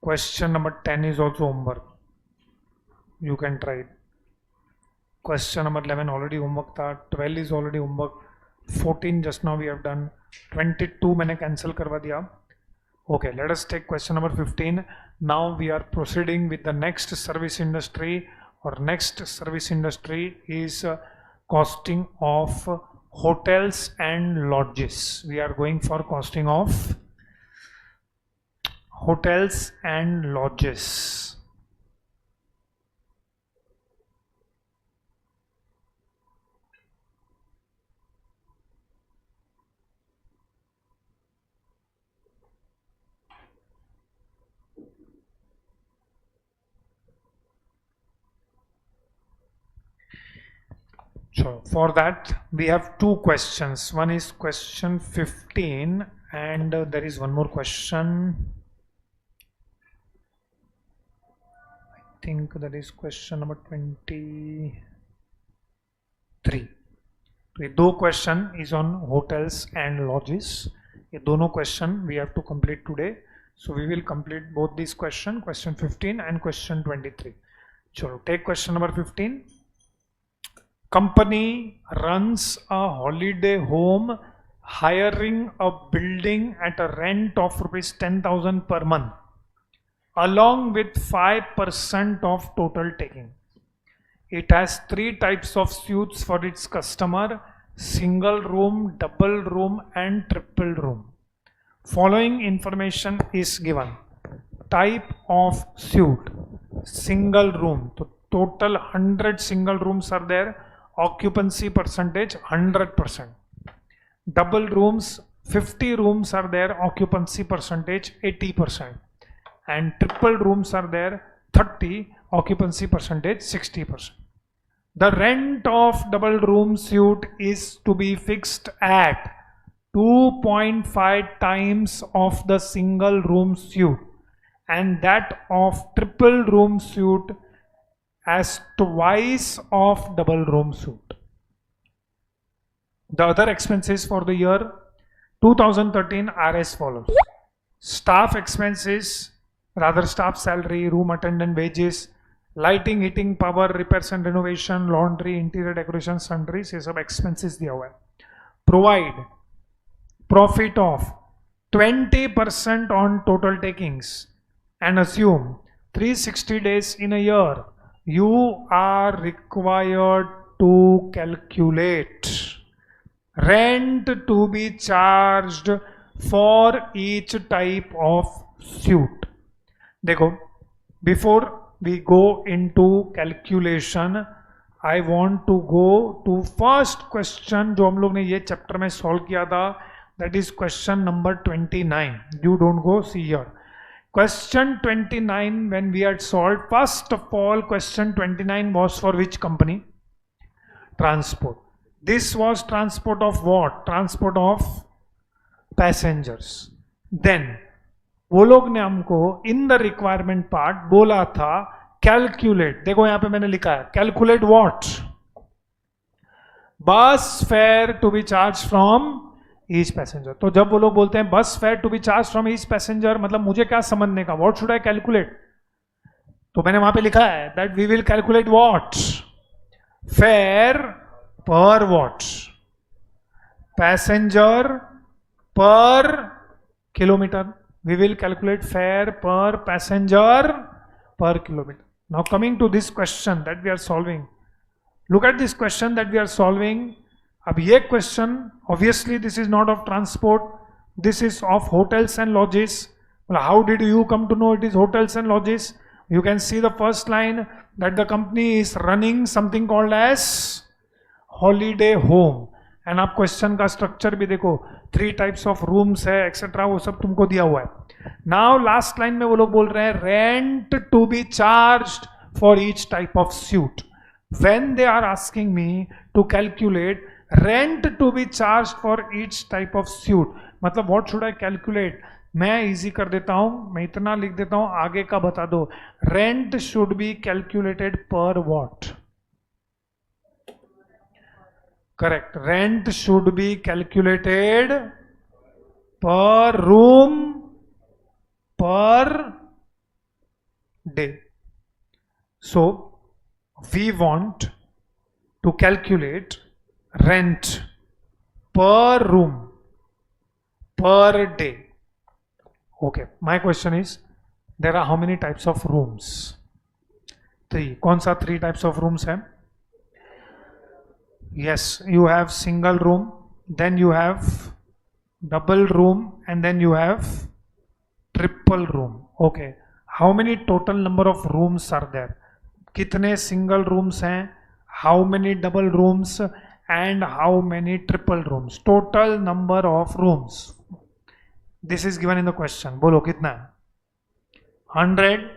Question number 10 is also homework, you can try it. Question number 11 already homework था. 12 is already homework. 14 just now we have done. 22 मैंने कैंसिल करवा दिया. Okay, let us take question number 15. Now we are proceeding with the next service industry. Or next service industry is costing of hotels and lodges. We are going for costing of hotels and lodges. So for that we have two questions. One is question 15 and there is one more question. I think that is question number 23. तो ये दो question is on hotels and lodges. ये दोनों question we have to complete today. So we will complete both these question 15 and question 23. चलो take question number 15. Company runs a holiday home hiring a building at a rent of rupees 10,000 per month along with 5% of total taking. It has 3 types of suites for its customer: single room, double room and triple room. Following information is given. Type of suite: single room. So total 100 single rooms are there. Occupancy percentage 100%. Double rooms 50 rooms are there. Occupancy percentage 80%. And triple rooms are there 30. Occupancy percentage 60%. The rent of double room suite is to be fixed at 2.5 times of the single room suite, and that of triple room suite as twice of double room suite. The other expenses for the year 2013 are as follows. Staff expenses, rather staff salary, room attendant wages, lighting, heating, power, repairs and renovation, laundry, interior decoration, sundries, ये सब expenses दिया हुआ है. Provide profit of 20% on total takings and assume 360 days in a year. You are required to calculate rent to be charged for each type of suit. देखो, before we go into calculation, I want to go to first question जो हम लोग ने ये chapter में solve किया था, that is question number 29. You don't go see here. Question 29, when we had solved, first of all, question 29 was for which company? Transport. This was transport of what? Transport of passengers. Then वो लोग ने हमको in the requirement part बोला था calculate. देखो यहां पे मैंने लिखा है calculate what? Bus fare to be charge from each passenger. तो जब वो लोग बोलते हैं bus fare to be charge from each passenger, मतलब मुझे क्या समझने का? What should I calculate? तो मैंने वहां पे लिखा है that we will calculate what? Fare per what? Passenger per kilometer. We will calculate fare per passenger per kilometer. Now coming to this question that we are solving. Look at this question that we are solving. अब ये question, obviously this is not of transport. This is of hotels and lodges. Well, how did you come to know it is hotels and lodges? You can see the first line that the company is running something called as holiday home. And आप question का structure भी देखो, 3 types of rooms है etcetera, वो सब तुमको दिया हुआ है. नाउ लास्ट लाइन में वो लोग बोल रहे हैं rent to be charged for each type of suite. When they are asking me to calculate rent to be charged for each type of suite, मतलब व्हाट शुड आई कैलकुलेट? मैं easy कर देता हूं, मैं इतना लिख देता हूं, आगे का बता दो. रेंट शुड बी कैलकुलेटेड पर what? Correct. Rent should be calculated per room per day. So we want to calculate rent per room per day. Okay. My question is, there are how many types of rooms? 3. कौन सा 3 types of rooms है? Yes, you have single room, then you have double room, and then you have triple room. Okay, how many total number of rooms are there? कितने single rooms हैं? How many double rooms and how many triple rooms? Total number of rooms. This is given in the question. बोलो कितना है? 100,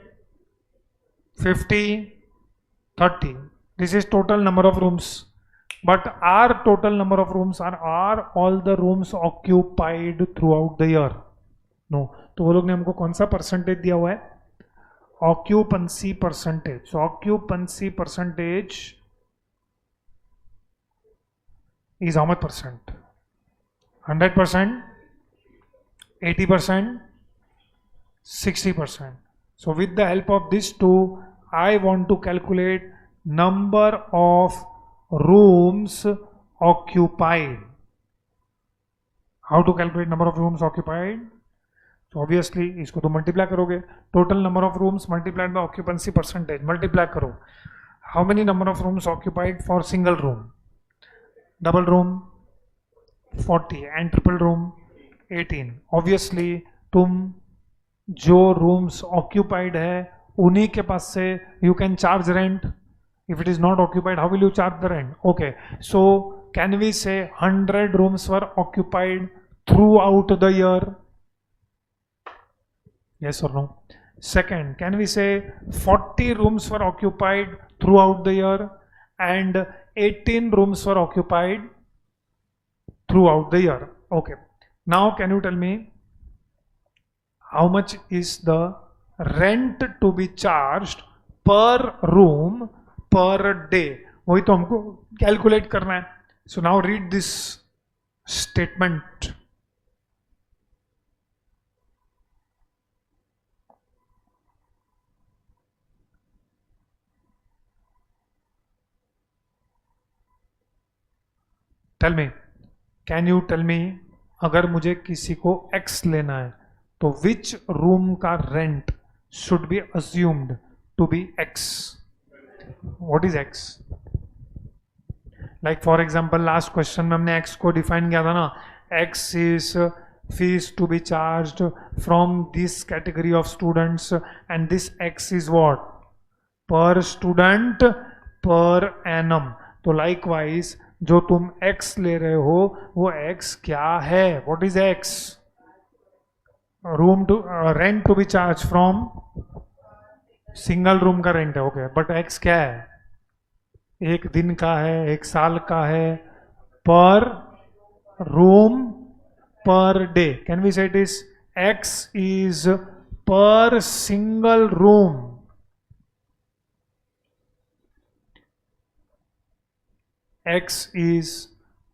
50, 30. This is total number of rooms. But our total number of rooms are all the rooms occupied throughout the year? No. तो वो लोग ने हमको कौन सा परसेंटेज दिया हुआ है? Occupancy percentage. So occupancy percentage is how much percent? 100%, 80%, 60%. So with the help of these two, I want to calculate number of rooms occupied. How to calculate number of rooms occupied? So obviously इसको तो multiply करोगे, total number of rooms multiplied by occupancy percentage, multiply करो. How many number of rooms occupied for single room? Double room 40 and triple room 18. Obviously तुम जो rooms occupied है उन्हीं के पास से you can charge rent. If it is not occupied, how will you charge the rent? Okay, so can we say 100 rooms were occupied throughout the year? Yes or no? Second, can we say 40 rooms were occupied throughout the year and 18 rooms were occupied throughout the year? Okay, now can you tell me how much is the rent to be charged per room per day? वही तो हमको calculate करना है. So now read this statement. Tell me, can you tell me, अगर मुझे किसी को x लेना है तो विच रूम का rent should be assumed to be x? What is x? Like for example last question में हमने x को डिफाइन किया था ना, x is fees to be charged from this category of students and this x is what, per student per annum. तो likewise जो तुम x ले रहे हो वो x क्या है, what is x, room to rent to be charge from, single room का रेंट है, ओके, बट x क्या है, एक दिन का है, एक साल का है, per room per day, can we say it is x is per single room, x is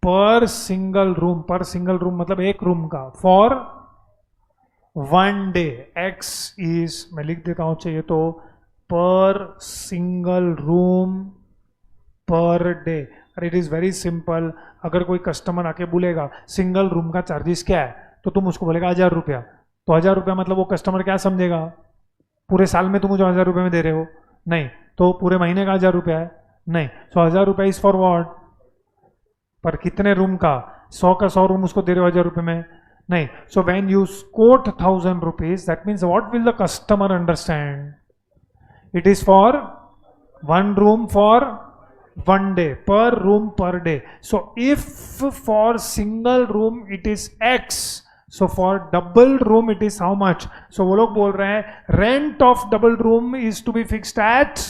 per single room मतलब एक रूम का, for one day, x is, मैं लिख देता हूं चाहिए तो, per single room per day. अरे इट इज वेरी सिंपल, अगर कोई कस्टमर आके बोलेगा सिंगल रूम का चार्जेस क्या है, तो तुम उसको बोलेगा 1000 रुपया, तो 1000 रुपया मतलब वो कस्टमर क्या समझेगा, पूरे साल में तुम मुझे 1000 रुपये में दे रहे हो, नहीं, तो पूरे महीने का 1000 रुपया है, नहीं, सो 1000 रुपया इज फॉर व्हाट, पर कितने रूम का, 100 का 100 रूम उसको दे रहे हो 1000 रुपये में, नहीं, so when you quote 1000 rupees that means what will the customer understand, it is for one room for one day, per room per day. So if for single room it is x, so for double room it is how much, so वो लोग बोल रहे हैं rent of double room is to be fixed at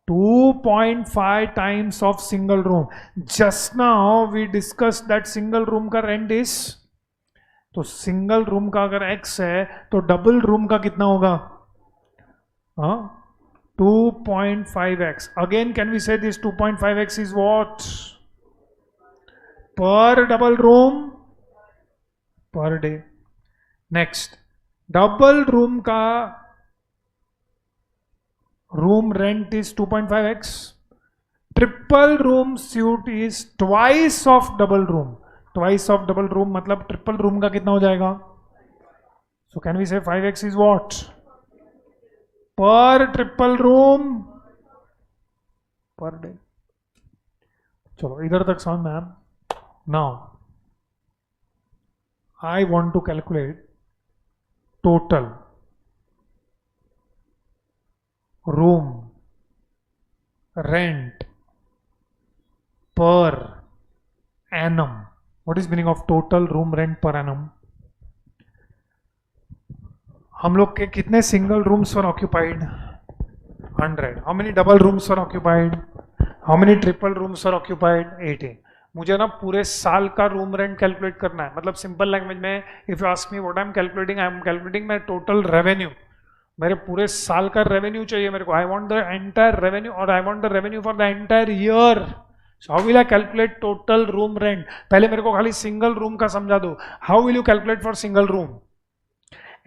2.5 times of single room. Just now we discussed that single room का rent is, तो single room का अगर x है तो double room का कितना होगा, हाँ 2.5x. Again, can we say this 2.5x is what? Per double room per day. Next, double room का room rent is 2.5x. Triple room suite is twice of double room. Twice of double room मतलब triple room का कितना हो जाएगा? So can we say 5x is what? Per triple room per day. चलो इधर तक समझ में आया। Now I want to calculate total room rent per annum. What is meaning of total room rent per annum? हम लोग के कितने single rooms were occupied? 100. How many double rooms were occupied? How many triple rooms were occupied? 80. मुझे ना पूरे साल का room rent calculate करना है, मतलब सिंपल लैंग्वेज में if you ask me what I am calculating my total revenue, मेरे पूरे साल का रेवेन्यू चाहिए मेरे को, I want the entire revenue और I want the revenue for the entire year. So how will I calculate total room rent? पहले मेरे को खाली सिंगल रूम का समझा दो, how will you calculate for single room?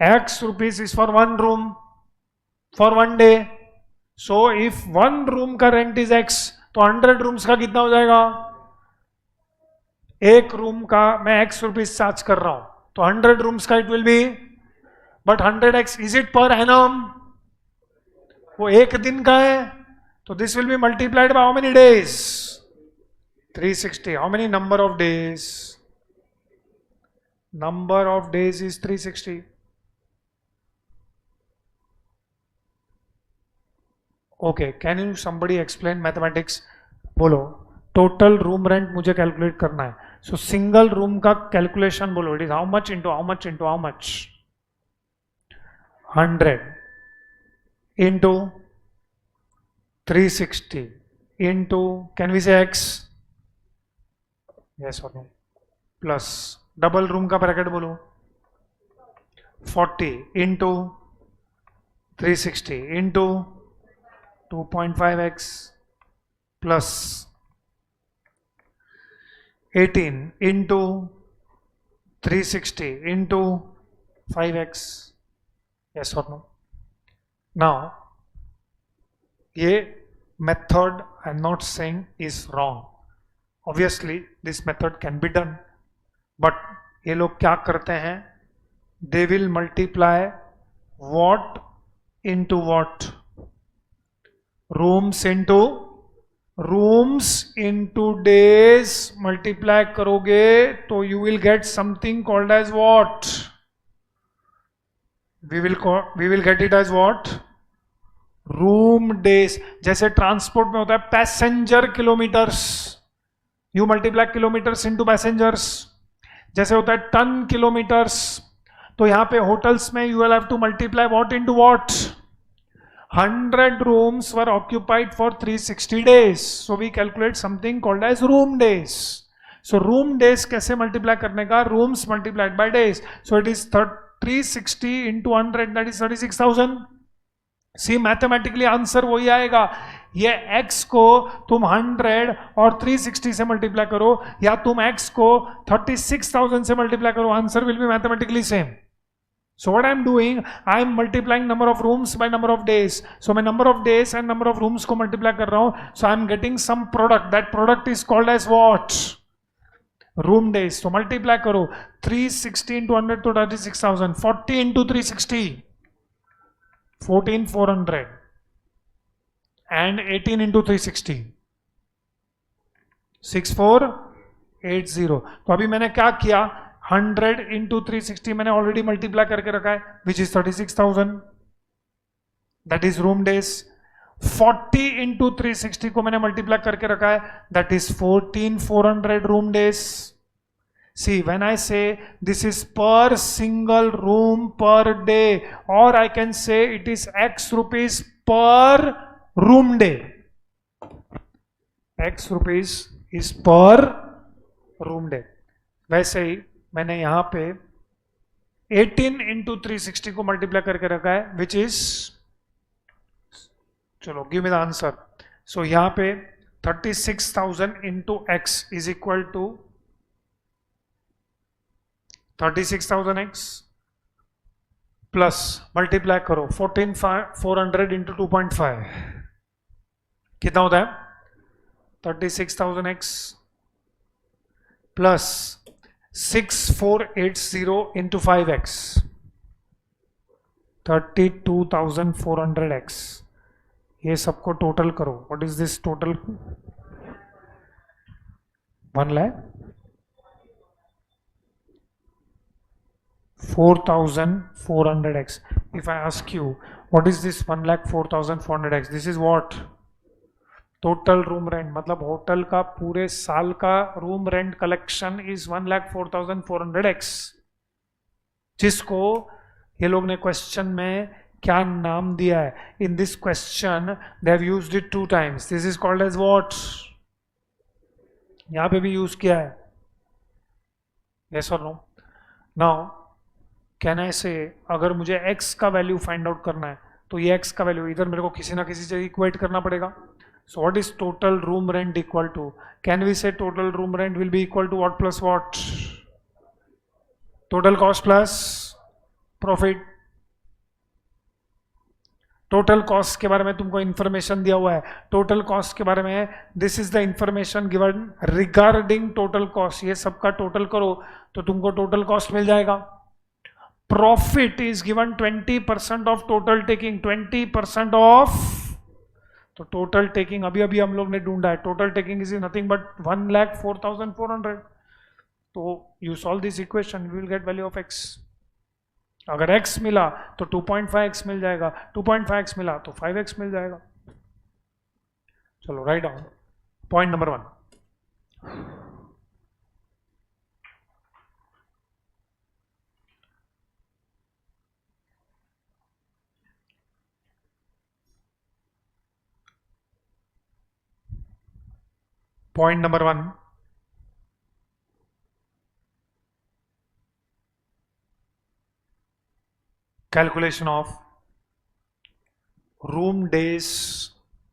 X rupees is for one room for one day. So if one room का rent is X, तो 100 rooms का कितना हो जाएगा? एक रूम का मैं X रुपीज चार्ज कर रहा हूं, तो 100 rooms का it will be, but 100x is it per annum? वो एक दिन का है, तो this will be multiplied by how many days? 360. How many number of days? Number of days is 360. Okay, can you somebody explain mathematics? बोलो, total room rent मुझे calculate करना है, सो सिंगल रूम का कैलकुलेशन बोलो, it is how much into how much into how much? 100 into 360 into, can we say x? Yes और no? Plus double room का bracket बोलो, 40 into 360 into 2.5x plus 18 into 360 into 5x. Yes or no? Now, ये method I'm not saying is wrong. Obviously, this method can be done. But ये लोग क्या करते हैं? They will multiply what into what? Rooms into rooms into days multiply करोगे तो you will get something called as what? We will get it as what? Room days. जैसे transport में होता है passenger kilometres, you multiply kilometres into passengers. जैसे होता है ton kilometres, तो यहां पे होटल्स में you will have to multiply what into what? 100 rooms were occupied for 360 days. So we calculate something called as room days. So room days कैसे multiply करने का? Rooms multiplied by days. So it is 360 into 100, that is 36,000. See, mathematically answer वही आएगा. ये x को तुम 100 और 360 से मल्टीप्लाई करो, या तुम x को 36,000 से मल्टीप्लाई करो, answer will be mathematically same. So what I am doing, I am multiplying number of rooms by number of days. So मैं number of days and number of rooms को multiply कर रहा हूँ. So I am getting some product. That product is called as what? Room days. So multiply करो. 360 into 100 तो 36,000. 40 into 360. 14,400. And 18 into 360. 6,480. तो अभी मैंने क्या किया? 100 into 360 मैंने ऑलरेडी मल्टीप्लाई करके रखा है, which is 36,000. That is room days. 40 into 360 को मैंने मल्टीप्लाई करके रखा है, that is 14,400 room days. See, when I say this is per single room per day, और I can say it is x rupees per room day. x rupees is per room day. वैसे ही मैंने यहां पे 18 into 360 को multiply करके रखा है, विच इज, चलो give me the answer. So यहां पे 36,000 into x is equal to 36,000x plus multiply करो 14,400 into 2.5. कितना होता है? 36,000x plus 6,480 into 5x, 32,400x. ये सबको टोटल करो. What is this total? 1,04,400x. If I ask you, what is this 1,04,400x? This is what? Total room rent. मतलब hotel का पूरे साल का room rent collection is 1,04,400x, जिसको ये लोग ने क्वेश्चन में क्या नाम दिया है? In this question they have used it 2 times. This is called as what? यहां पे भी यूज किया है. यस और नो? नाउ कैन आई से, अगर मुझे x का वैल्यू फाइंड आउट करना है, तो ये x का वैल्यू इधर मेरे को किसी ना किसी जगह इक्वेट करना पड़ेगा. So what is total room rent equal to? Can we say total room rent will be equal to what plus what? Total cost plus profit. Total cost के बारे में तुमको इंफॉर्मेशन दिया हुआ है. टोटल कॉस्ट के बारे में, this is the information given regarding total cost. ये सबका टोटल करो तो तुमको टोटल कॉस्ट मिल जाएगा. Profit is given 20% of total taking. 20% of, तो टोटल टेकिंग अभी अभी हम लोग ने ढूंढा है. Total taking is nothing but 1,04,400. तो you solve this equation, you will get value of x. अगर x मिला तो 2.5x मिल जाएगा, 2.5x मिला तो 5x मिल जाएगा. चलो right down. Point number 1. Point number 1. Calculation of room days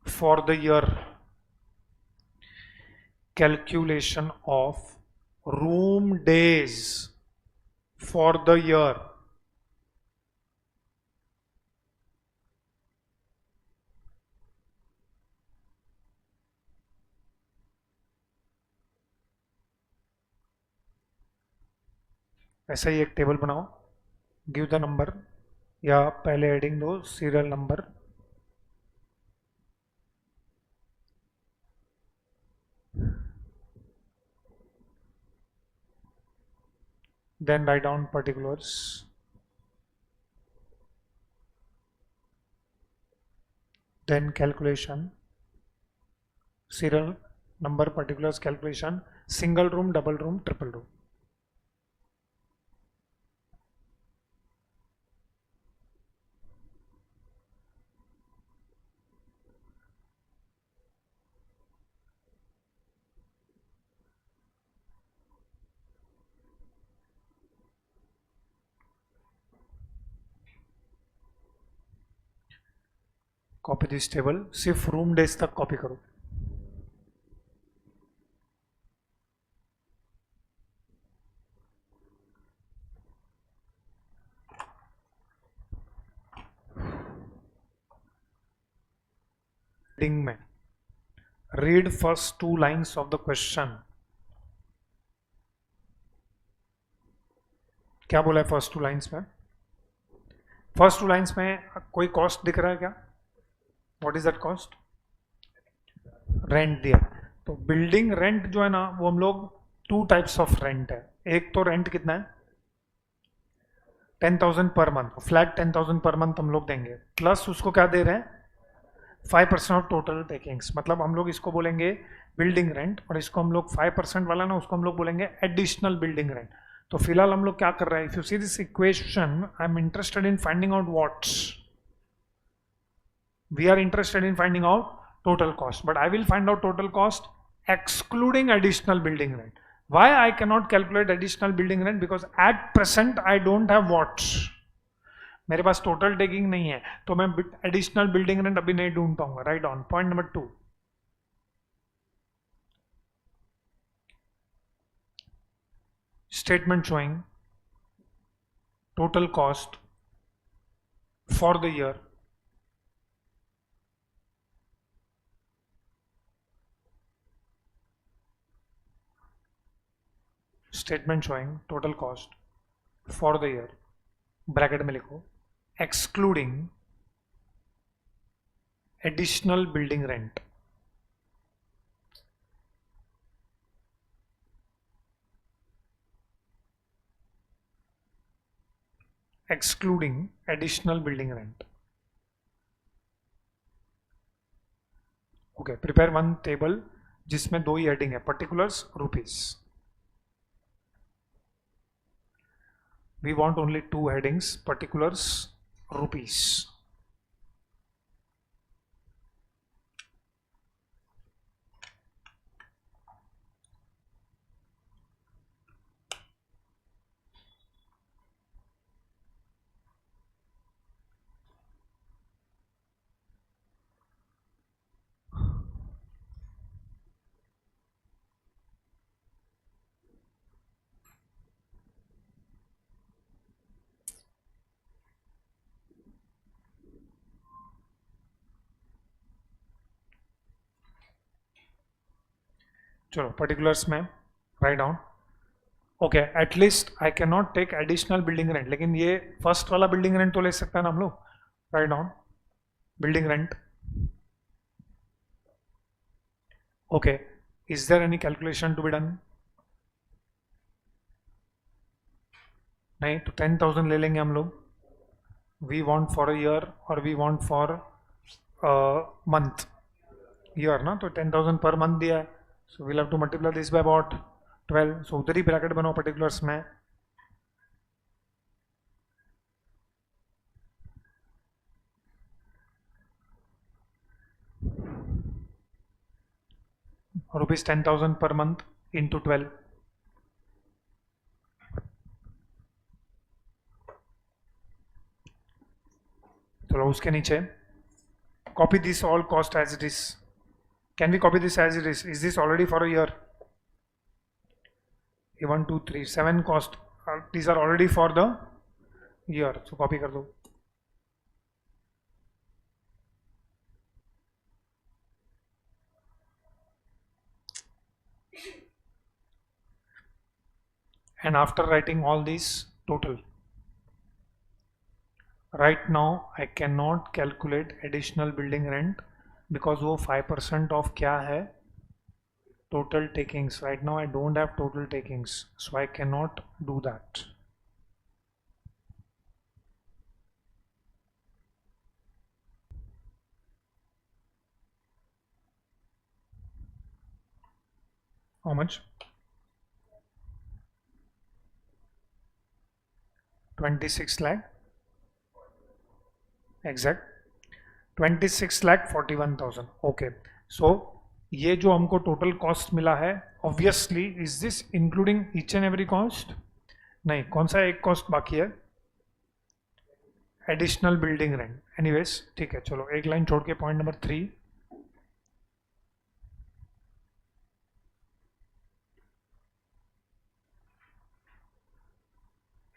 for the year. Calculation of room days for the year. ऐसा ही एक टेबल बनाओ. गिव द नंबर, या पहले हेडिंग दो serial number. then write down particulars, then calculation, serial number, particulars, calculation, single room, double room, triple room. Copy this table, सिर्फ room days तक copy करो. Heading में read first 2 lines of the question. क्या बोला है first 2 lines में? First 2 lines में कोई कॉस्ट दिख रहा है क्या? What is that cost? Rent दिया. तो बिल्डिंग रेंट जो है ना, वो हम लोग 2 टाइप्स ऑफ रेंट है. एक तो रेंट कितना है? 10,000 per month, flat 10,000 per month हम लोग देंगे, प्लस उसको क्या दे रहे हैं? 5% ऑफ टोटल टेकिंग्स. मतलब हम लोग इसको बोलेंगे बिल्डिंग रेंट, और इसको हम लोग 5% वाला ना, उसको हम लोग बोलेंगे एडिशनल बिल्डिंग रेंट. तो फिलहाल हम लोग क्या कर रहे हैं? If you see this equation, I am interested in finding out what's. We are interested in finding out total cost, but I will find out total cost excluding additional building rent. Why I cannot calculate additional building rent? Because at present I don't have what. मेरे पास total taking नहीं है, तो मैं additional building rent अभी नहीं ढूंढ पाऊंगा. Right on point number 2. Statement showing total cost for the year statement showing total cost for the year, bracket में लिखो, excluding additional building rent. Excluding additional building rent. Okay, prepare one table जिसमें 2 ही heading है, particulars, rupees. We want only 2 headings, particulars, rupees. चलो particulars में write down. Okay, at least I can not take additional building rent, लेकिन ये first वाला building rent तो ले सकता है ना हम लोग. Write down building rent. Okay, is there any calculation to be done? नहीं, तो 10,000 ले लेंगे हम लोग. We want for a year और we want for month. Year ना, तो 10,000 पर मंथ दिया है. So we'll have to multiply this by about 12. So उधर ही ब्रैकेट बनाओ पर्टिकुलर्स में. Rupees 10,000 per month into 12. चलो उसके नीचे copy this all cost as it is. Can we copy this as it is? Is this already for a year? 1, 2, 3, 7 cost. These are already for the year. So copy कर दो. And after writing all these total, right now I cannot calculate additional building rent because वो 5% of क्या है? Total takings. Right now I don't have total takings, so I cannot do that. How much? 26 lakh. Exact 26 lakh 41,000. Okay, सो ये जो हमको total cost मिला है, obviously is this including each and every cost? नहीं, कौन सा एक कॉस्ट बाकी है? Additional building rent. एनीवेज ठीक है, चलो एक लाइन छोड़ के पॉइंट नंबर 3.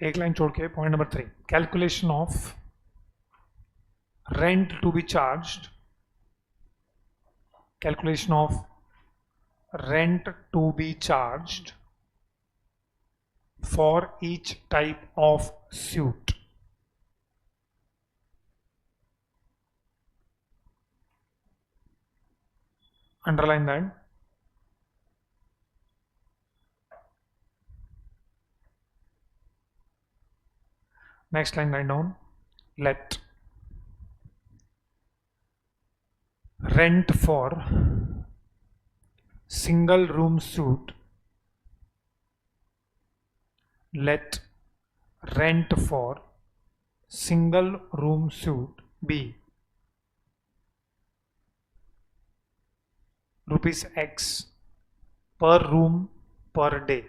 एक लाइन छोड़ के point number 3, calculation of rent to be charged. Calculation of rent to be charged for each type of suit. Underline that. Next line, write down. Let rent for single room suite, let rent for single room suite be rupees X per room per day.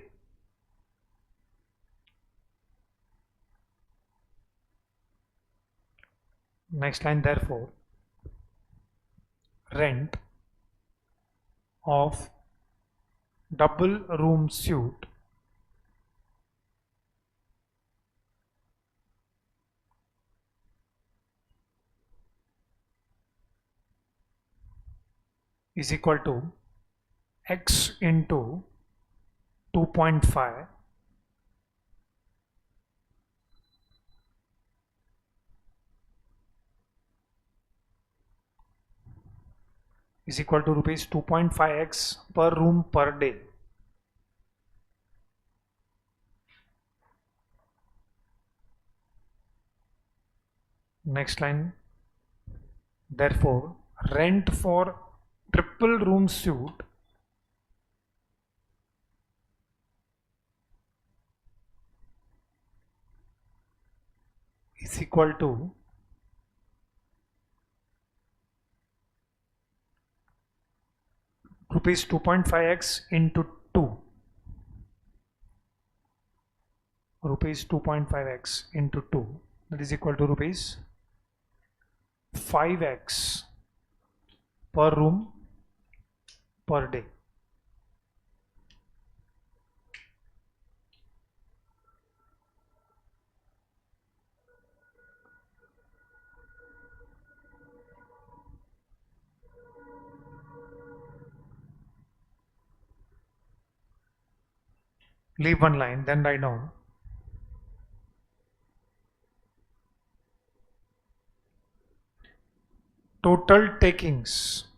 Next line, therefore rent of double room suite is equal to X into 2.5 is equal to rupees 2.5x per room per day. Next line, therefore rent for triple room suite is equal to rupees 2.5x into 2, rupees 2.5x into 2, that is equal to rupees 5x per room per day. Leave one line, then write down total takings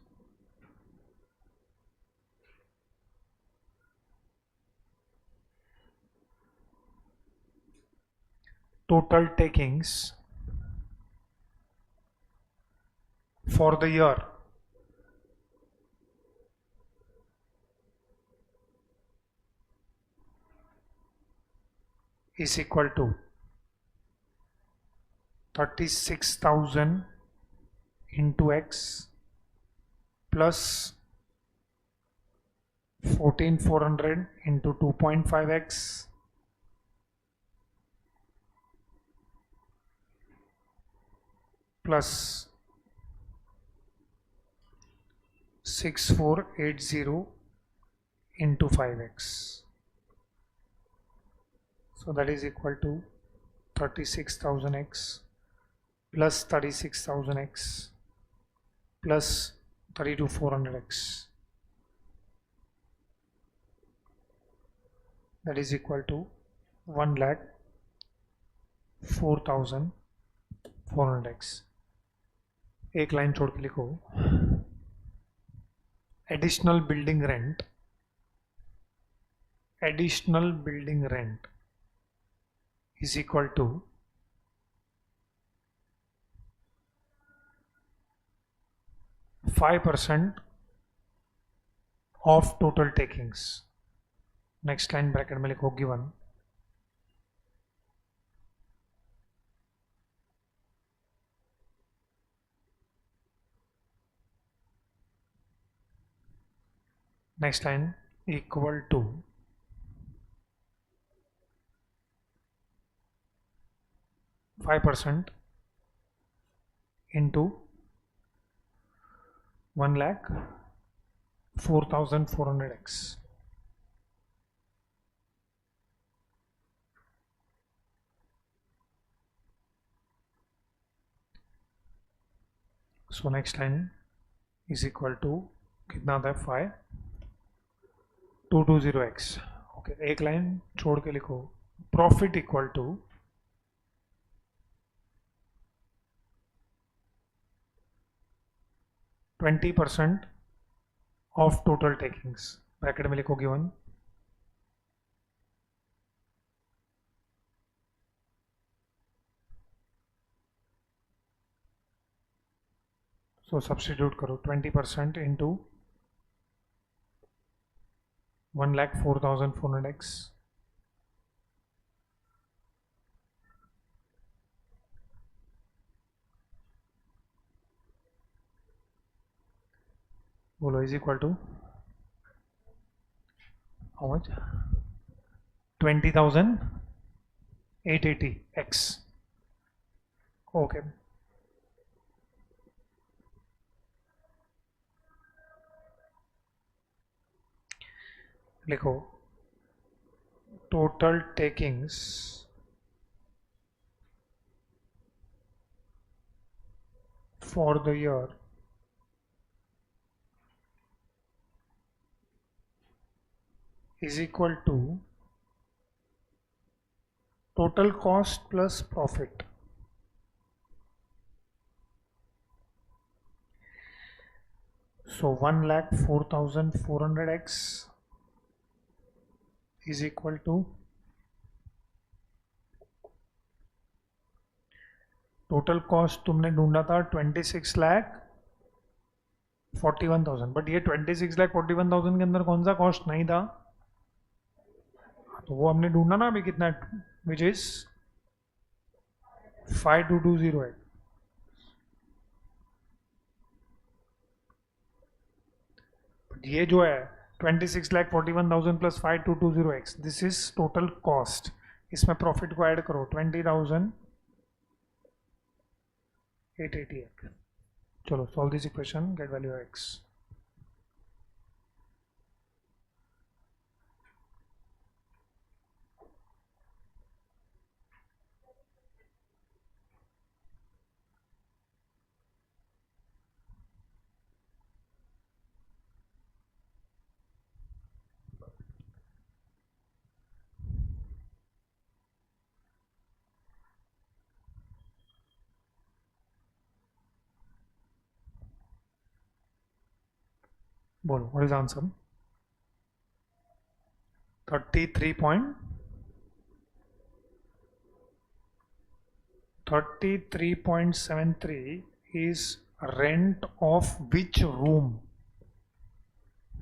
for the year is equal to 36,000 into X plus 14,400 into 2.5x plus 6,480 into 5x. So that is equal to 36,000x plus 36,000x plus 32,400x. That is equal to 1,04,400x. एक line छोड़ के लिखो, additional building rent additional building rent is equal to 5% of total takings. Next line bracket में लिखो given next line equal to 5% into 1,04,400x. So next line is equal to कितना था 5220x. Okay एक line छोड़ के लिखो profit equal to 20% of total takings bracket में लिखो गिवन सो सब्स्टिट्यूट करो 20% इंटू 1,04,400x बोलो is equal to how much 20,880x. Okay लिखो total takings for the year is equal to total cost plus profit. So 1,04,400x is equal to total cost तुमने ढूंढा था 26,41,000 but ये 26,41,000 के अंदर कौन सा कॉस्ट नहीं था तो वो हमने ढूंढा ना अभी कितना विच इज 5220 ये जो है 26,41,000 plus 5220x this is total cost इसमें प्रॉफिट को ऐड करो 20,880 चलो solve this equation get value x बोलो what is answer 33.73 is rent of which room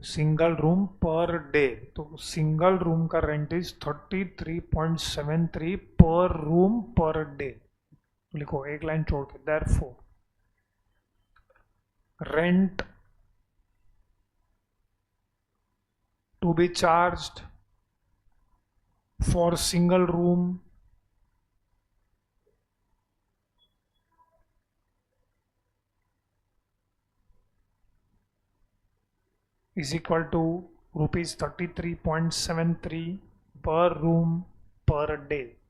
single room per day तो सिंगल रूम का रेंट इज 33.73 पर रूम पर डे लिखो एक लाइन छोड़ के therefore rent to be charged for single room is equal to rupees 33.73 per room per day.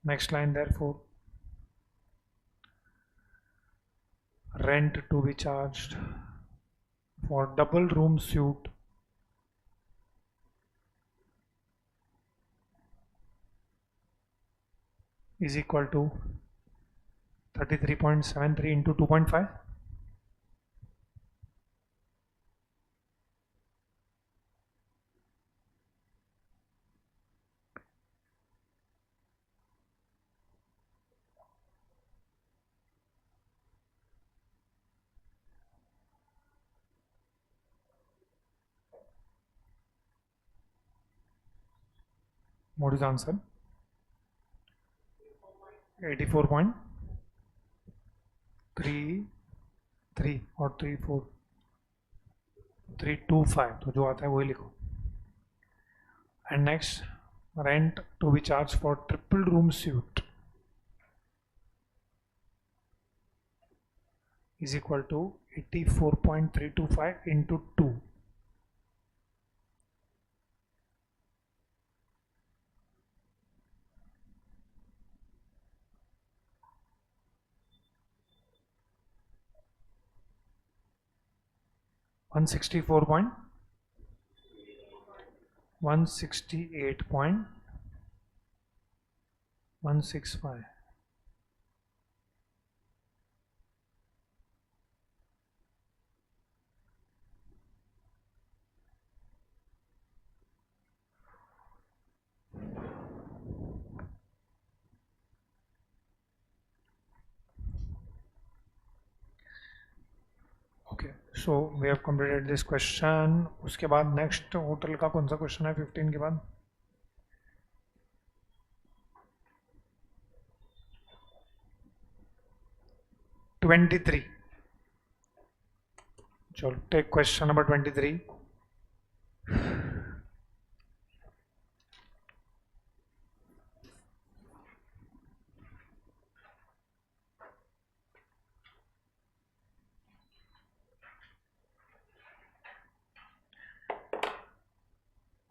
Next line, therefore, rent to be charged for double room suite is equal to 33.73 into 2.5. What is the answer? 84.33 और 34325, तो जो आता है वही लिखो. And next, rent to be charged for triple room suite is equal to 84.325 into 2. 168.165. Okay, so we have completed this question. उसके बाद next hotel का कौन सा क्वेश्चन है 15 के बाद? $23. चलो, take question number 23.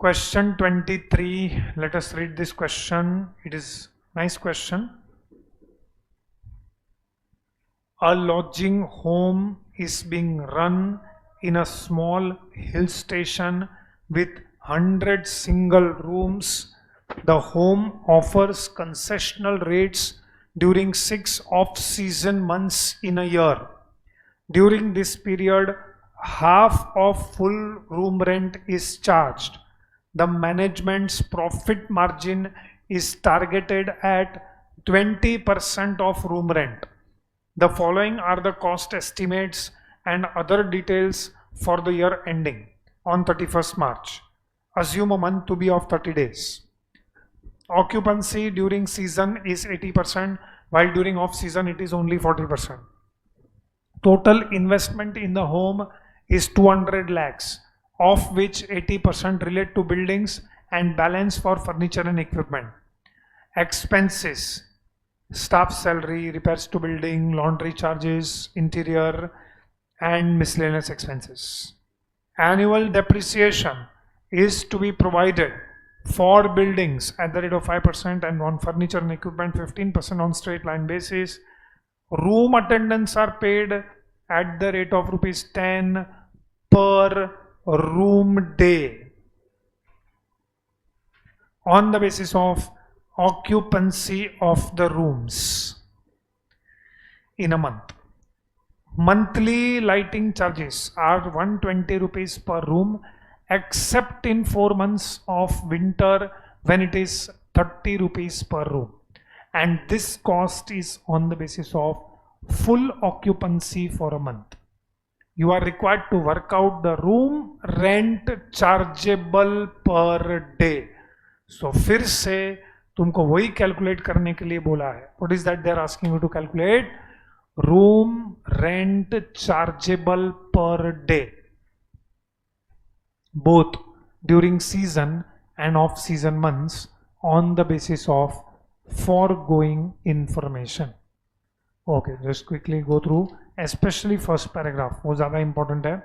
Question 23. Let us read this question. It is nice question. A lodging home is being run in a small hill station with 100 single rooms. The home offers concessional rates during 6 off-season months in a year. During this period, half of full room rent is charged. The management's profit margin is targeted at 20% of room rent. The following are the cost estimates and other details for the year ending on 31st March. Assume a month to be of 30 days. Occupancy during season is 80%, while during off season it is only 40%. Total investment in the home is 200 lakhs, of which 80% relate to buildings and balance for furniture and equipment. Expenses: staff salary, repairs to building, laundry charges, interior and miscellaneous expenses. Annual depreciation is to be provided for buildings at the rate of 5% and on furniture and equipment 15% on straight line basis. Room attendants are paid at the rate of rupees 10 per room day on the basis of occupancy of the rooms in a month. Monthly lighting charges are 120 rupees per room, except in 4 months of winter when it is 30 rupees per room, and this cost is on the basis of full occupancy for a month. You are required to work out the room rent chargeable per day. So फिर से तुमको वही calculate करने के लिए बोला है. What is that they are asking you to calculate? Room rent chargeable per day, both during season and off season months, on the basis of foregoing information. Okay, just quickly go through, especially first paragraph, वो ज़्यादा important है.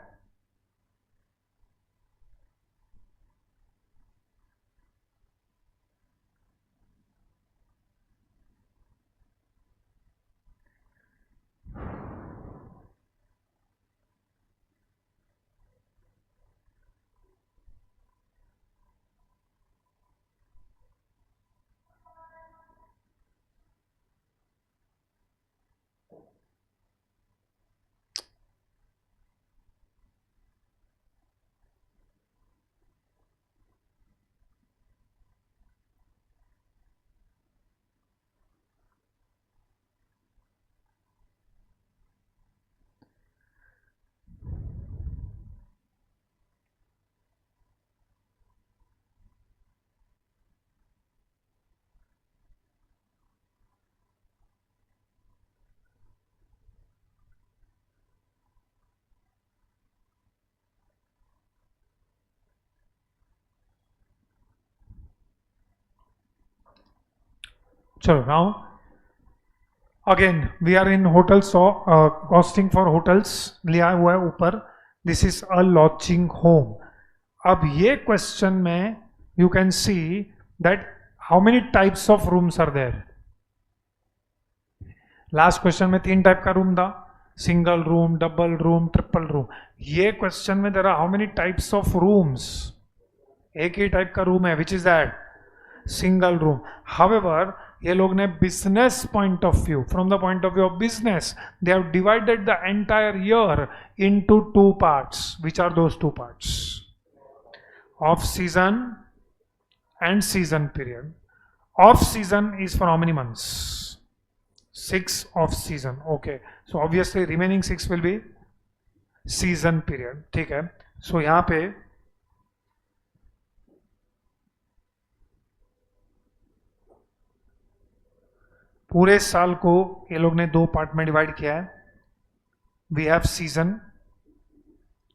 चलो now again we are in hotels, so costing for hotels लिया हुआ है ऊपर. This is a lodging home. अब ये question में you can see that how many types of rooms are there. Last question में 3 टाइप का रूम था, single room, double room, triple room. ये क्वेश्चन में there are how many types of rooms. एक ही टाइप का room है, which is that single room. However ये लोग ने business point of view, from the point of view of business, they have divided the entire year into 2 parts. Which are those 2 parts? Of season and season period. Off season is for how many months? 6 off season. Okay, so obviously remaining 6 will be season period. ठीक है. So यहाँ पे पूरे साल को ये लोग ने 2 पार्ट में डिवाइड किया है. We have season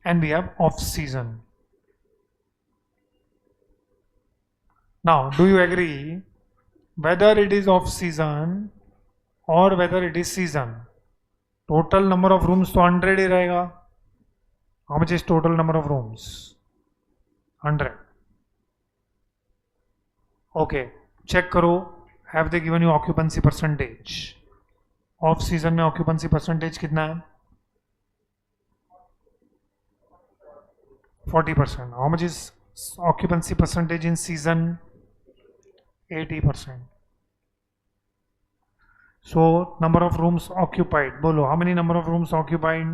and we have off season. Now, do you agree whether it is off season or whether it is season? Total number of rooms तो 100 ही रहेगा. How much is total number of rooms? 100. Okay, check करो. Have they given you occupancy percentage? Off season में occupancy percentage कितना है? 40%. How much is occupancy percentage in season? 80%. So number of rooms occupied. Bolo, how many number of rooms occupied?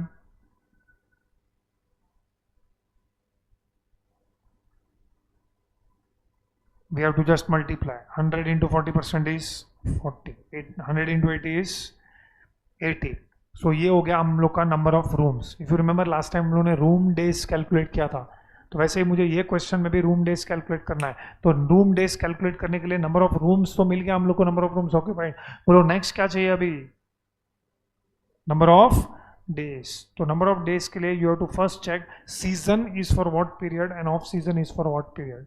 We have to just multiply. 100 into 40% is 40. 100 into 80 is 80. So ये हो गया हम लोग का number of rooms. If you remember last time हम लोगों ने room days calculate किया था, तो वैसे ही मुझे ये क्वेश्चन में भी रूम डेज कैलकुलेट करना है. तो रूम डेज कैलकुलेट करने के लिए नंबर ऑफ रूम्स तो मिल गया हम लोग को, नंबर ऑफ रूम्स ऑक्यूपाइड. बोलो नेक्स्ट क्या चाहिए अभी? Number of days. तो नंबर ऑफ डेज के लिए you have to first check season is for what period and of season is for what period.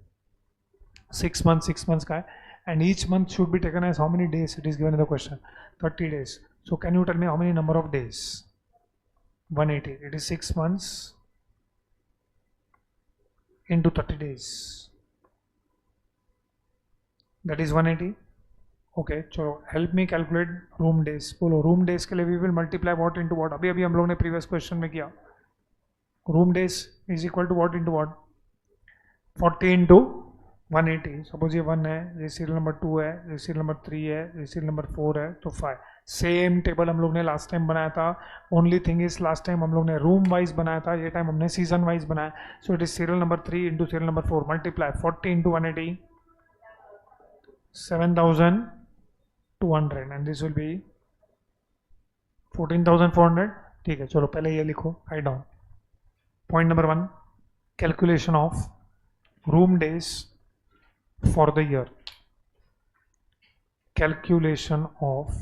6 months का है, and each month should be taken as how many days? It is given in the question, 30 days. So can you tell me how many number of days? 180. It is 6 months into 30 days. That is 180. Okay, चलो help me calculate room days. बोलो room days के लिए we will multiply what into what? अभी हम लोग ने previous question में किया. Room days is equal to what into what? 40 into 180. Suppose ये 1 है, ये सीरियल नंबर 2 है, ये सीरियल नंबर 3 है, ये सीरियल नंबर 4 है, तो 5. सेम टेबल हम लोग ने लास्ट टाइम बनाया था. Only thing is last time हम लोग ने रूम वाइज बनाया था, ये टाइम हमने सीजन वाइज बनाया. So it is serial number 3 into serial number 4 multiply 40 into 180, 7200 and this will be 14,400. ठीक है, चलो पहले ये लिखो, right down. Point number 1, calculation of room days for the year. Calculation of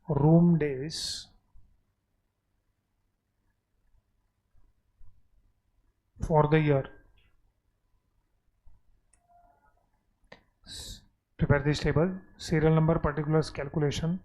room days for the year. Prepare this table. Serial number, particulars, calculation.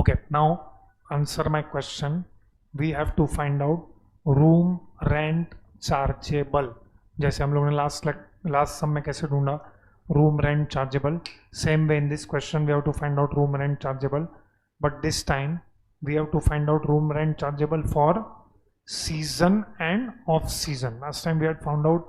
Okay, now answer my question. We have to find out room rent chargeable. जैसे हम लोगों ने last सम में कैसे ढूंढा room rent chargeable, same way in this question we have to find out room rent chargeable, but this time we have to find out room rent chargeable for season and off season. Last time we had found out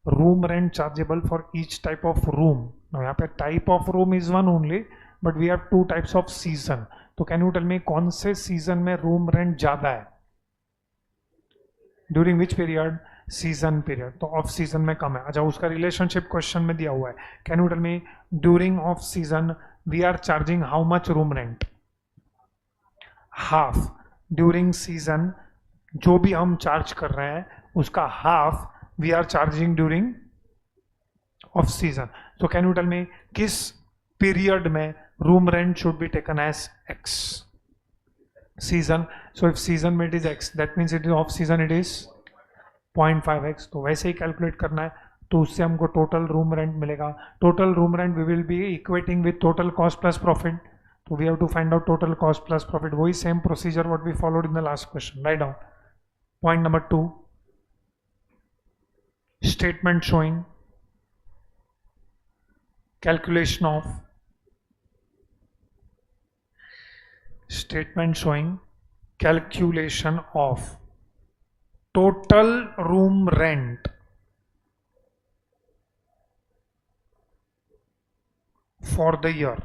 room rent chargeable for each type of room. Now यहाँ पे type of room is one only, but we have two types of season. तो can you tell me कौन से season में room rent ज़्यादा है? During which period? Season period. तो off season में कम है. अच्छा, उसका relationship question में दिया हुआ है. Can you tell me during off season we are charging how much room rent? Half. During season जो भी हम चार्ज कर रहे हैं उसका half we are charging during off season. So can you tell me किस पीरियड में room rent should be taken as x? Season. So if season में it is x, that means it is off season it is 0.5x. तो वैसे ही calculate करना है, तो उससे हमको टोटल रूम रेंट मिलेगा. Total room rent we will be equating with total cost plus profit. तो we have to find out total cost plus profit. वही same procedure what we followed in the last question. Write down. Point number 2, statement showing calculation of total room rent for the year.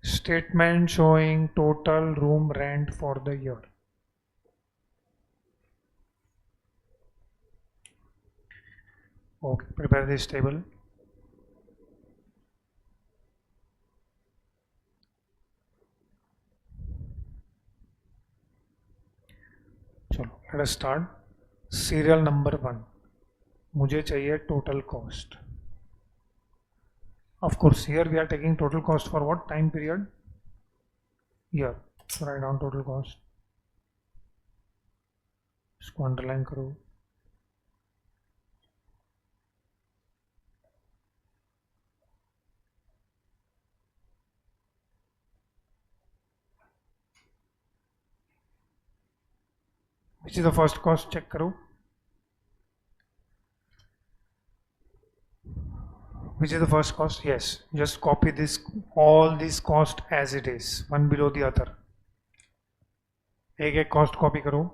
Statement showing total room rent for the year. Okay, prepare this table. चलो, let us start. Serial number 1. मुझे चाहिए total cost. Of course, here we are taking total cost for what time period? Year. So write down total cost. इसको underline करो. Which is the first cost? Check करो. Which is the first cost? Yes, just copy this, all these cost as it is, one below the other. एक एक cost copy करो.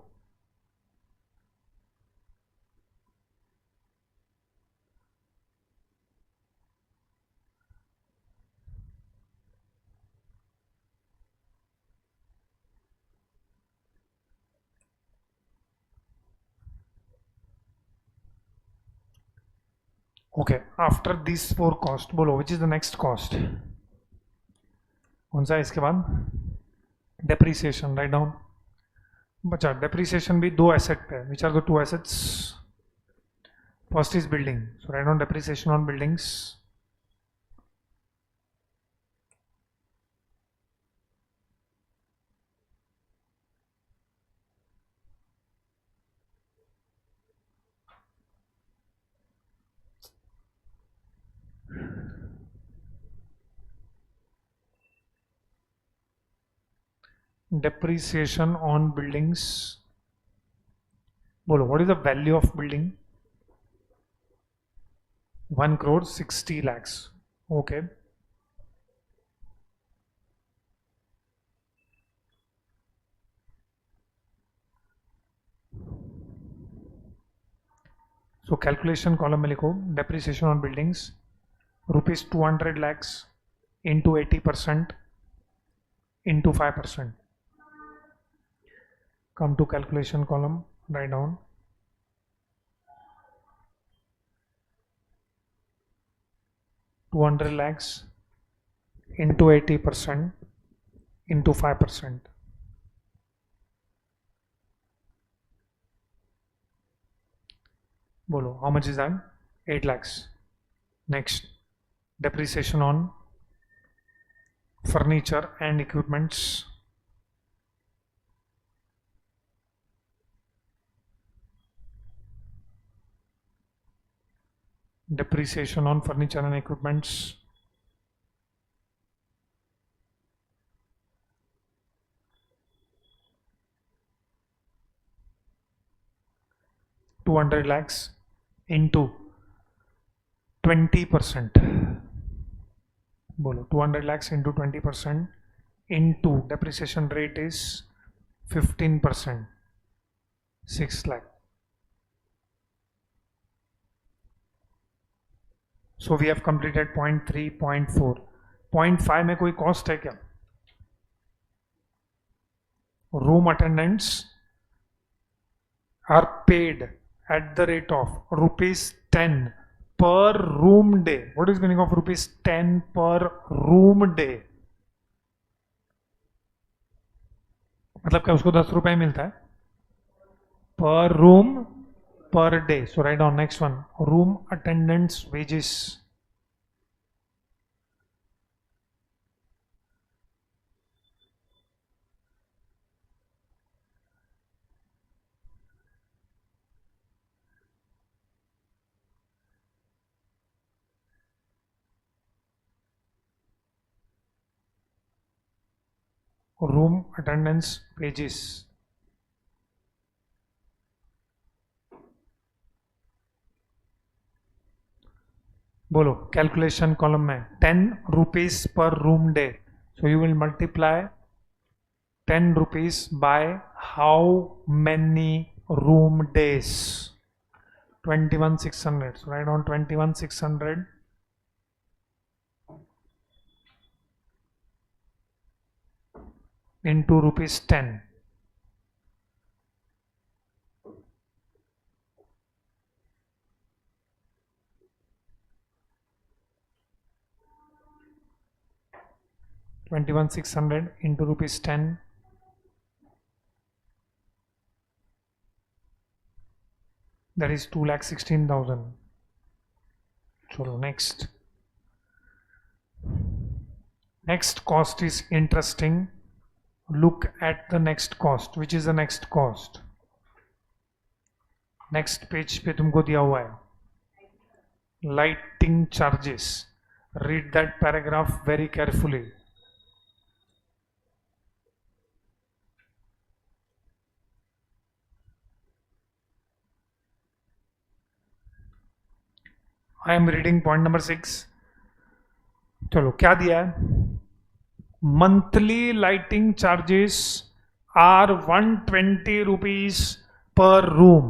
Okay, after these 4 cost, बोलो which is the next cost? कौन सा है इसके बाद? Depreciation. Write down. बचा depreciation भी 2 asset पे. Which are the 2 assets? First is building. So write down depreciation on buildings. Depreciation on buildings. बोलो what is the value of building? 1 crore 60 lakhs. Okay. So calculation column में लिखो depreciation on buildings rupees 200 lakhs into 80% into 5%. Come to calculation column, write down 200 lakhs into 80% into 5%. Bolo, how much is that? 8 lakhs. Next, depreciation on furniture and equipments. depreciation on furniture and equipments, ₹200 lakhs into 20%. बोलो 200 lakhs into 20% into depreciation rate is 15%, 6 lakh. So we have completed point 3, point 4. Point 5 में कोई cost है क्या? Room attendants are paid at the rate of ₹10 per room day. What is meaning of ₹10 per room day? मतलब क्या उसको ₹10 मिलता है per room per day. So write down next one, room attendants wages. Room attendance wages. बोलो calculation column में ₹10 per room day. So you will multiply ₹10 by how many room days? 21,600. So write down 21,600 into ₹10. $21,600 into ₹10. That is 2,16,000. Chalo, next. Next cost is interesting. Look at the next cost. Which is the next cost? Next page पे तुमको दिया हुआ है lighting charges. Read that paragraph very carefully. I am reading point number 6. चलो क्या दिया है? Monthly lighting charges are ₹120 per room.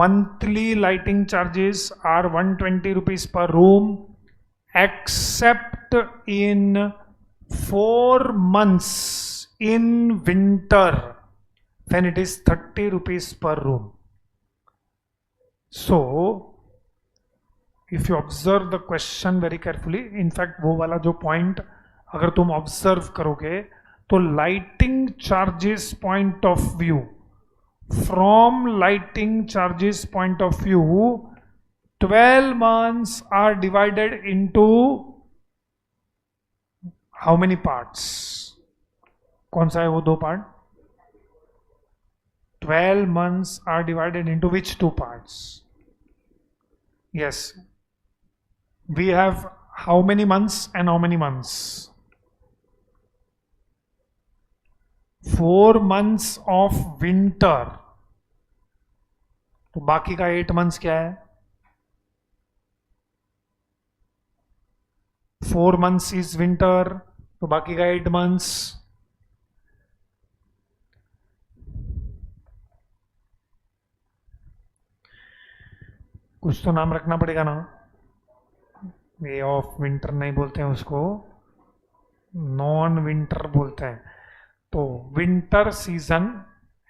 Monthly lighting charges are ₹120 per room, except in 4 months in winter when it is ₹30 per room. So if you observe the question very carefully, in fact वो वाला जो point अगर तुम observe करोगे तो lighting charges point of view, from lighting charges point of view 12 months are divided into how many parts? कौन सा है वो दो part? 12 months are divided into which two parts? Yes, we have how many months and how many months? 4 months of winter. तो बाकी का 8 months क्या है? 4 months is winter, तो बाकी का 8 months. कुछ तो नाम रखना पड़ेगा ना. वे ऑफ विंटर नहीं बोलते हैं उसको, नॉन विंटर बोलते हैं. तो winter season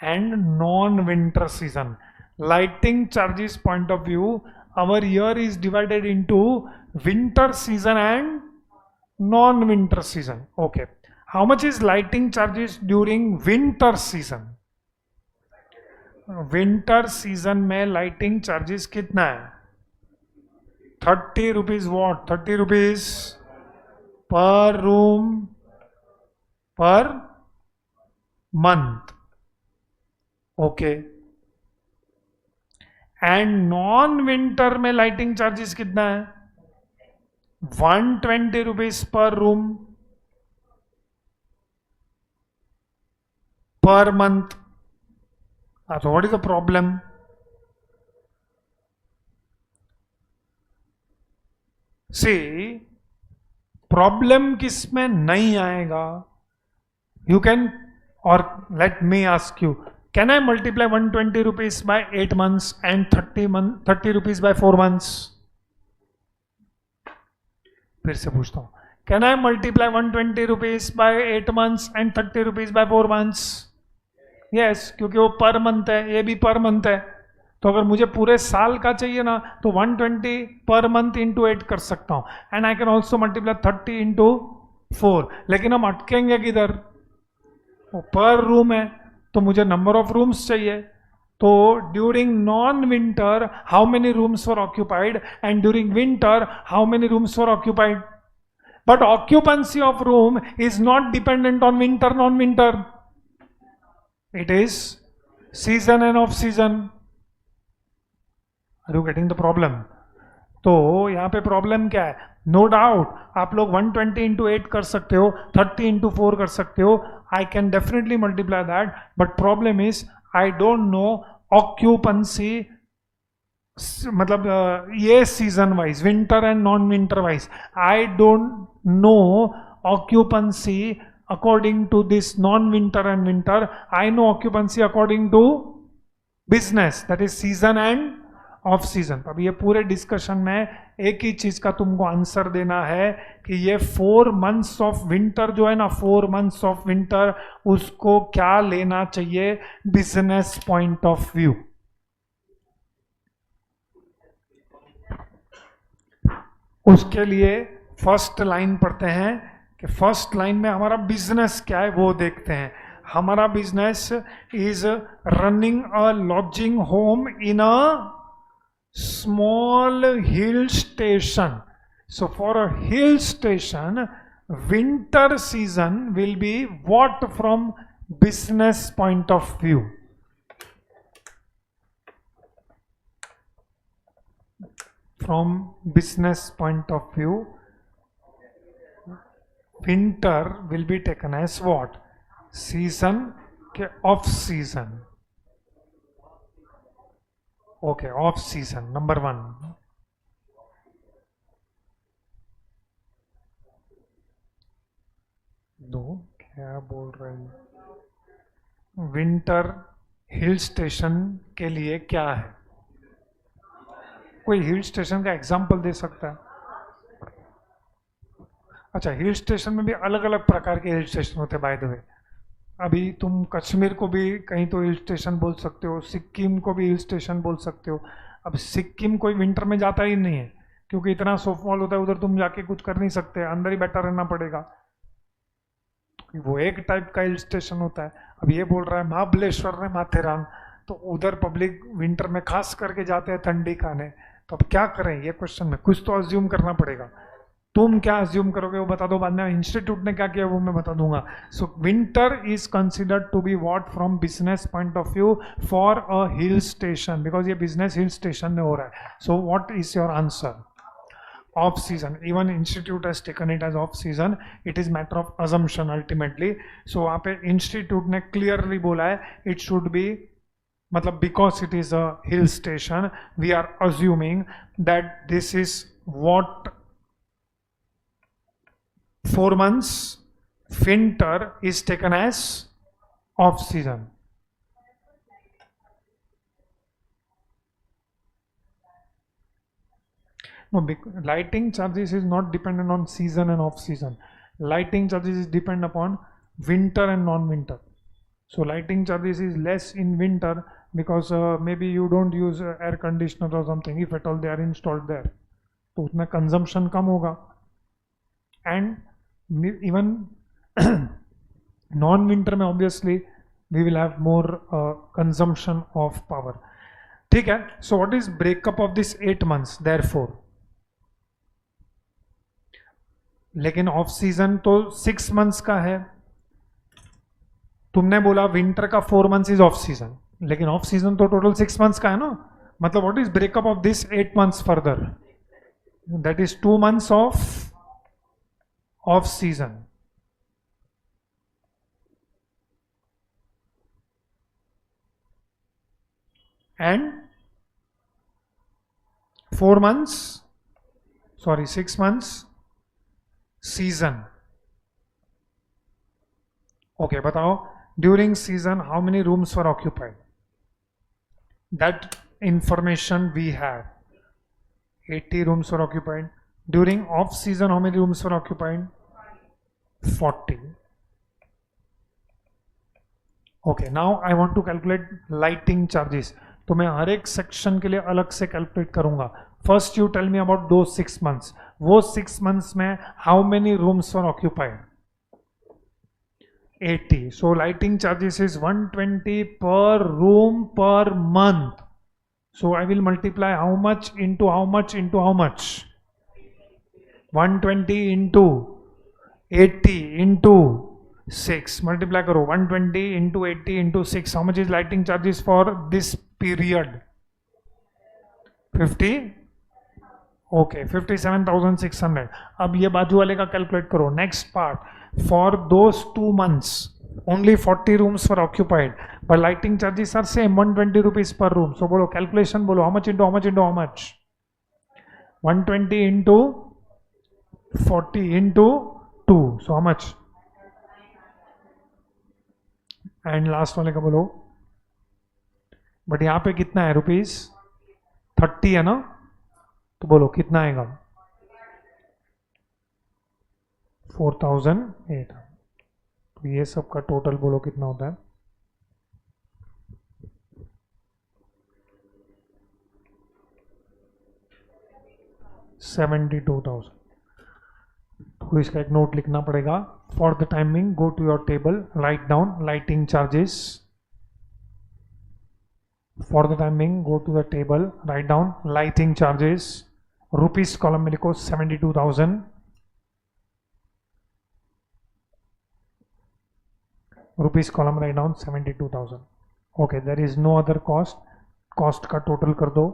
and non winter season, lighting charges point of view, our year is divided into winter season and non winter season. Okay, how much is lighting charges during winter season? Winter season में lighting charges कितना है? ₹30 what? ₹30 per room per month. Okay, and non winter में lighting charges कितना है? 120 rupees per room per month. So what is the problem? See, problem किसमें नहीं आएगा? You can, or let me ask you, can I multiply 120 rupees by 8 months and 30 rupees by 4 months? फिर से पूछता हूँ, can I multiply 120 rupees by 8 months and 30 rupees by 4 months? Yes, क्योंकि वो per month है, ये भी पर मंथ है. तो अगर मुझे पूरे साल का चाहिए ना तो 120 पर मंथ इंटू 8 कर सकता हूँ. And I can also multiply 30 into 4. लेकिन हम अटकेंगे किधर? वो पर रूम है तो मुझे नंबर ऑफ रूम्स चाहिए. तो during non winter how many rooms were occupied and during winter how many rooms were occupied. But occupancy of room is not dependent on winter non winter. It is season and off season. Are you getting the problem? तो यहाँ पे problem क्या है? No doubt आप लोग 120 into 8 कर सकते हो, 30 इंटू 4 कर सकते हो. I can definitely multiply that. But problem is I don't no occupancy, मतलब ये season wise winter and non winter wise. I don't no occupancy according to this non-winter and winter. I know occupancy according to business, that is season and off season. अब ये पूरे discussion में एक ही चीज का तुमको आंसर देना है कि ये 4 months ऑफ विंटर जो है ना, 4 months ऑफ विंटर, उसको क्या लेना चाहिए बिजनेस पॉइंट ऑफ व्यू. उसके लिए फर्स्ट लाइन पढ़ते हैं कि फर्स्ट लाइन में हमारा बिजनेस क्या है वो देखते हैं. हमारा business is running a lodging home in a small hill station. So for a hill station winter season will be what from business point of view. From business point of view, winter will be taken as what? Season के off season. Okay, off season number 1. दो क्या बोल रहे हैं? Winter hill station के लिए क्या है? कोई हिल स्टेशन का एग्जाम्पल दे सकता है? अच्छा, हिल स्टेशन में भी अलग अलग प्रकार के हिल स्टेशन होते हैं बाय द वे. अभी तुम कश्मीर को भी कहीं तो हिल स्टेशन बोल सकते हो, सिक्किम को भी हिल स्टेशन बोल सकते हो. अब सिक्किम कोई विंटर में जाता ही नहीं है क्योंकि इतना स्नोफॉल होता है उधर, तुम जाके कुछ कर नहीं सकते, अंदर ही बैठा रहना पड़ेगा. वो एक टाइप का हिल स्टेशन होता है. अब ये बोल रहा है महाबलेश्वर में माथेरान, तो उधर पब्लिक विंटर में खास करके जाते हैं ठंडी खाने. तो अब क्या करें ये क्वेश्चन में कुछ तो अज्यूम करना पड़ेगा. तुम क्या अज्यूम करोगे वो बता दो, बाद में इंस्टीट्यूट ने क्या किया वो मैं बता दूंगा. So winter is considered to be what from business point of view for a hill station, because ये बिजनेस हिल स्टेशन में हो रहा है. So what is your answer? Off season. Even institute has taken it as off season. It is matter of assumption ultimately. So वहाँ पे institute ने clearly बोला है इट शुड बी, मतलब because it is a hill station we are assuming that this is what 4 months winter is taken as off season. No, lighting charges is not dependent on season and off season. Lighting charges is depend upon winter and non-winter. So lighting charges is less in winter because maybe you don't use air conditioner or something, if at all they are installed there. तो उतना consumption कम होगा. And even non-winter में obviously we will have more consumption of power. ठीक है. So what is breakup of this 8 months therefore? लेकिन off season तो 6 months का है. तुमने बोला विंटर का 4 months इज ऑफ सीजन, लेकिन ऑफ सीजन तो टोटल 6 months का है ना. मतलब what is breakup of this 8 months further? That is 2 months of off season. And 4 months, sorry, 6 months season. Okay, batao, during season, how many rooms were occupied? That information we have. 80 rooms were occupied. During off season, how many rooms were occupied? 40. Okay, now I want to calculate lighting charges. तो मैं हर एक section के लिए अलग से calculate करूंगा. First you tell me about those 6 months. वो 6 months में how many rooms were occupied? 80. So lighting charges is 120 per room per month. So I will multiply how much into how much into how much? 120 into 80 into 6. Multiply karo. 120 into 80 into 6. How much is lighting charges for this period? 50. Okay, 57,600. अब ये बाजू वाले का calculate करो. Next part. For those 2 months, only 40 rooms were occupied, but lighting charges are same, 120 rupees per room. So bolo calculation bolo, how much into how much into how much? 120 into 40 into 2. So how much? And last वाले का बोलो. But यहाँ पे कितना है rupees? 30 है ना? तो बोलो कितना आएगा? 4,800. तो ये सब का टोटल बोलो कितना होता है? 72,000. तो इसका एक नोट लिखना पड़ेगा. For the timing go to your table, write down lighting charges. For the timing go to the table, write down lighting charges. Rupees column में लिखो 72,000. Rupees column write down 72,000. Okay, there is no other cost. Cost का total कर दो.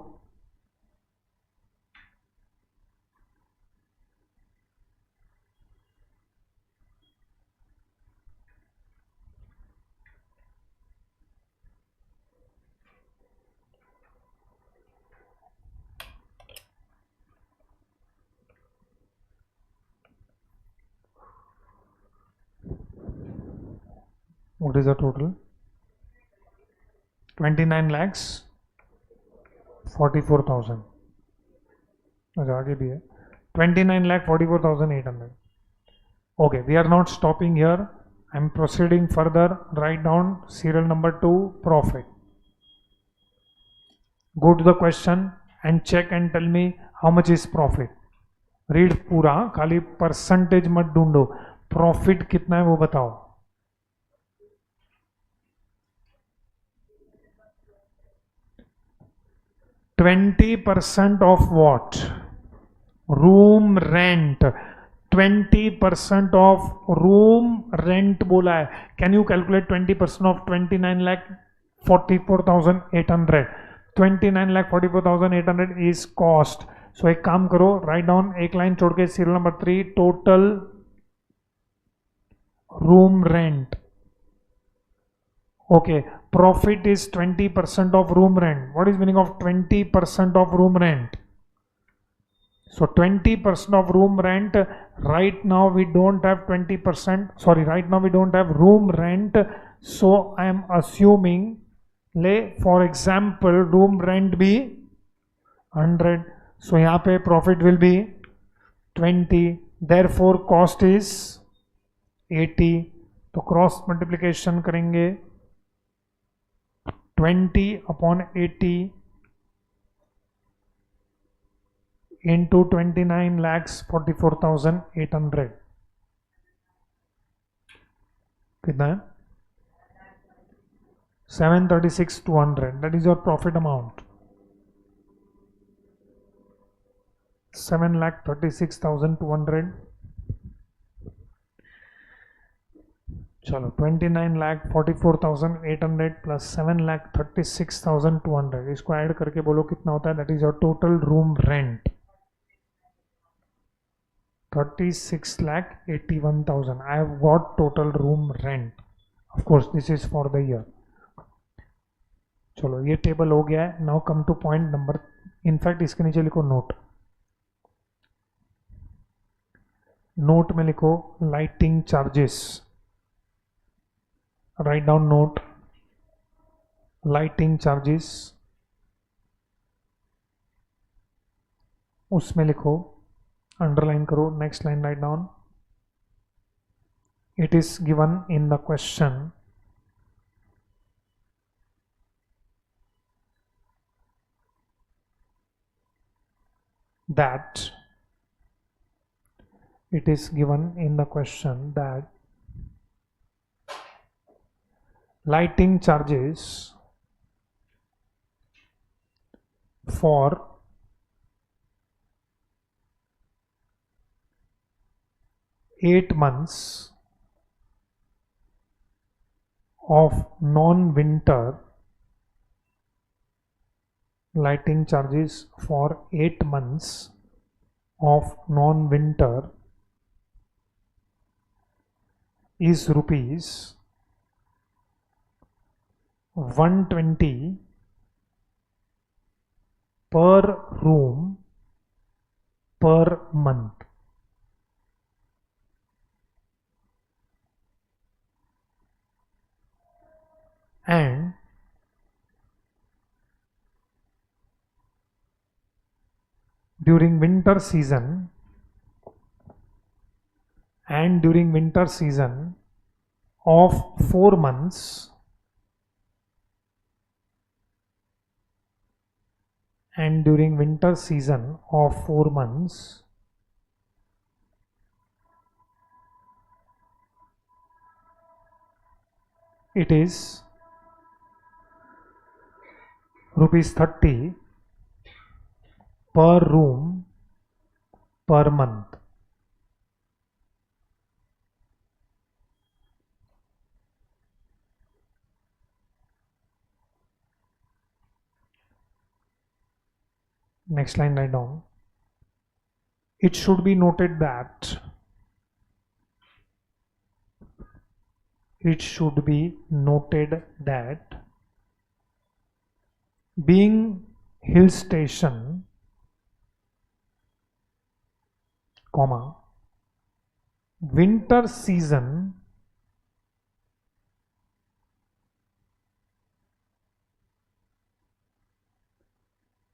What is the total? 29 lakhs 44,000. अच्छा आगे भी है. 29 lakh 44,800. Okay, we are not stopping here. I am proceeding further. Write down serial number 2, profit. Go to the question and check and tell me how much is profit. Read पूरा, खाली percentage मत ढूंढो. Profit कितना है वो बताओ. 20% of what? Room rent. 20% of room rent बोला है. Can you calculate 20% of 29 lakh 44,800? 29 lakh 44,800 is cost. So एक काम करो, write down एक लाइन छोड़ के serial number 3, total room rent. Okay, profit is 20% of room rent. What is meaning of 20% of room rent? So 20% of room rent. Right now we don't have 20%. Sorry, right now we don't have room rent. So I am assuming, for example, room rent be 100. So यहाँ पे profit will be 20. Therefore cost is 80. तो cross multiplication करेंगे. 20 upon 80 into 29 lakhs 44,800. कितना है? 736,200. That is your profit amount. 7,36,200. चलो 29,44,800 plus 7,36,200 इसको add करके बोलो कितना होता है. That is your total room rent 36,81,000. I have got total room rent. Of course this is for the year. चलो ये टेबल हो गया है. Now come two point number. In fact इसके नीचे लिखो नोट. नोट में लिखो lighting charges. Write down note lighting charges. उसमें लिखो अंडरलाइन करो. Next line write down. It is given in the question that it is given in the question that lighting charges for 8 months of non-winter lighting charges for 8 months of non-winter is rupees 120 per room per month. And during winter season of 4 months and during winter season of 4 months it is rupees 30 per room per month. Next line write down. It should be noted that being hill station, comma, winter season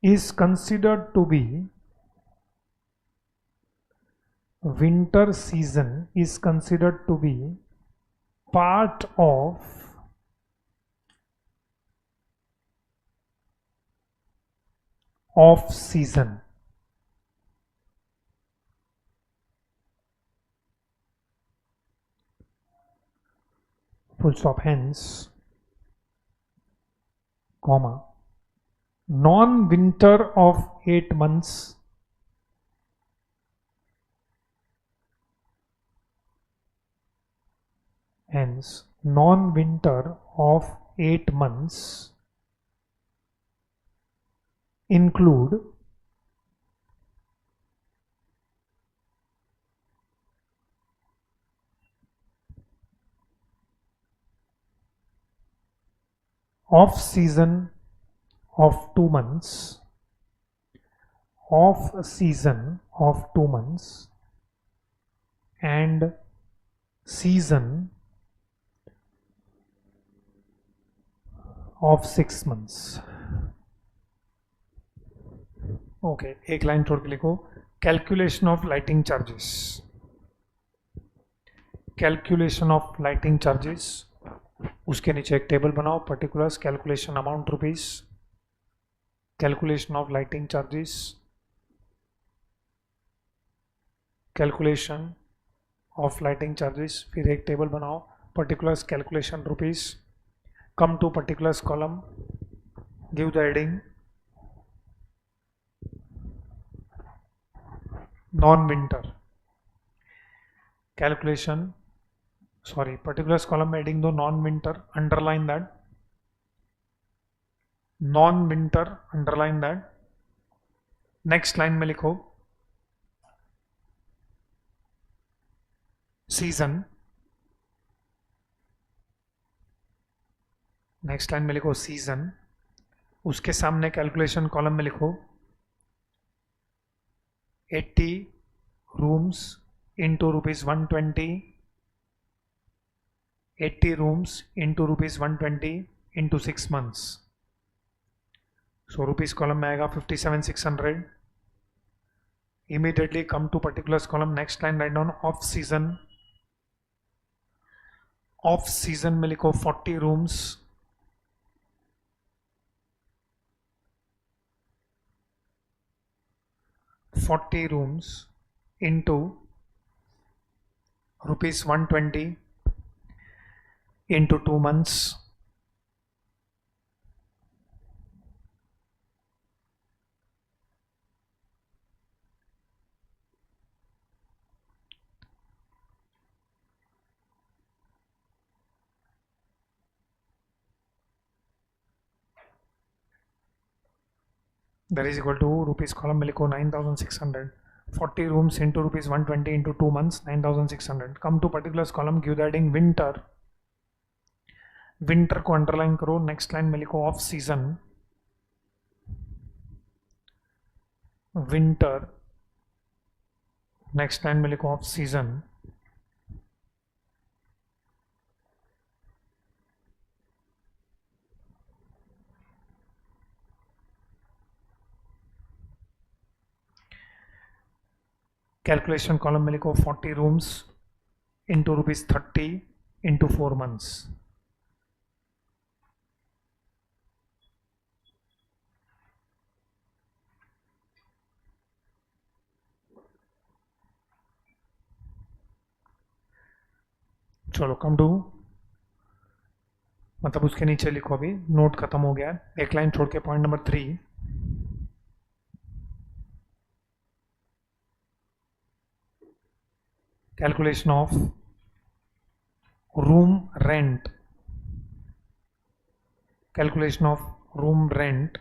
is considered to be part of off season. Full stop. Hence, comma, non-winter of 8 months include off season of 2 months, and season of 6 months. Okay एक line छोड़ के लिखो calculation of lighting charges. उसके नीचे एक table बनाओ. Particulars calculation amount rupees, calculation of lighting charges, calculation of lighting charges. फिर एक टेबल बनाओ. Particulars calculation rupees. Come to particulars column. Give the heading non-winter. Calculation sorry, particulars column में heading दो non winter, underline that, non winter, underline that. Next line में लिखो season, next line में लिखो season, उसके सामने calculation column में लिखो 80 rooms into ₹120, 80 rooms into ₹120 into 6 months, so rupees column में आएगा 57,600. Immediately come to particulars column, next line write down off season, off season में लिखो 40 rooms, 40 rooms into ₹120 into 2 months, that is equal to rupees column में लिखो 9,600. 40 rooms into ₹120 into 2 months, 9,600. Come to particulars column, give the heading winter, winter को underline करो. Next line में लिखो off season, winter, next line में लिखो off season, calculation column में लिखो 40 रूम्स इंटू ₹30 इंटू 4 मंथ्स. चलो कम टू, मतलब उसके नीचे लिखो, अभी नोट खत्म हो गया, एक लाइन छोड़ के point number 3, calculation of room rent, calculation of room rent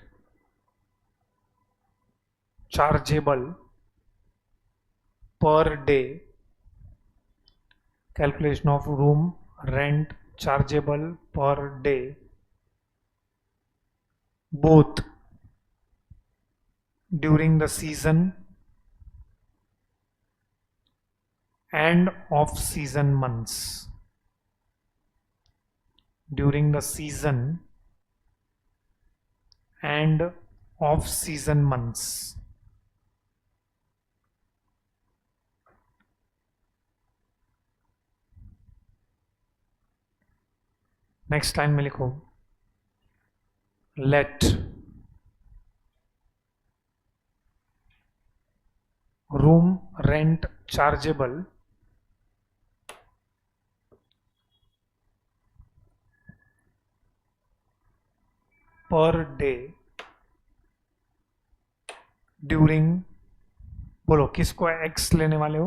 chargeable per day, calculation of room rent chargeable per day, both during the season and off season months, during the season and off season months. Next line में लिखो let room rent chargeable per day during, बोलो किसको x लेने वाले हो,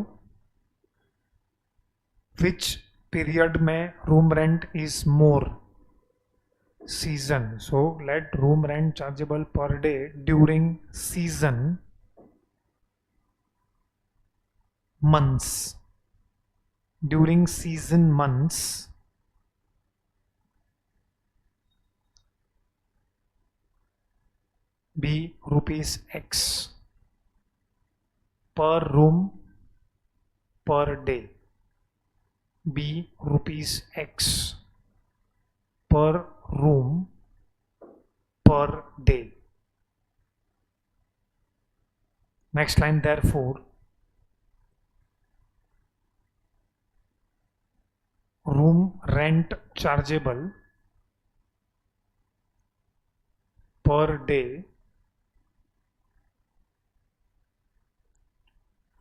which period में room rent is more, season, so let room rent chargeable per day during season months, during season months be ₹X per room per day, be ₹X per room per day. Next line, therefore room rent chargeable per day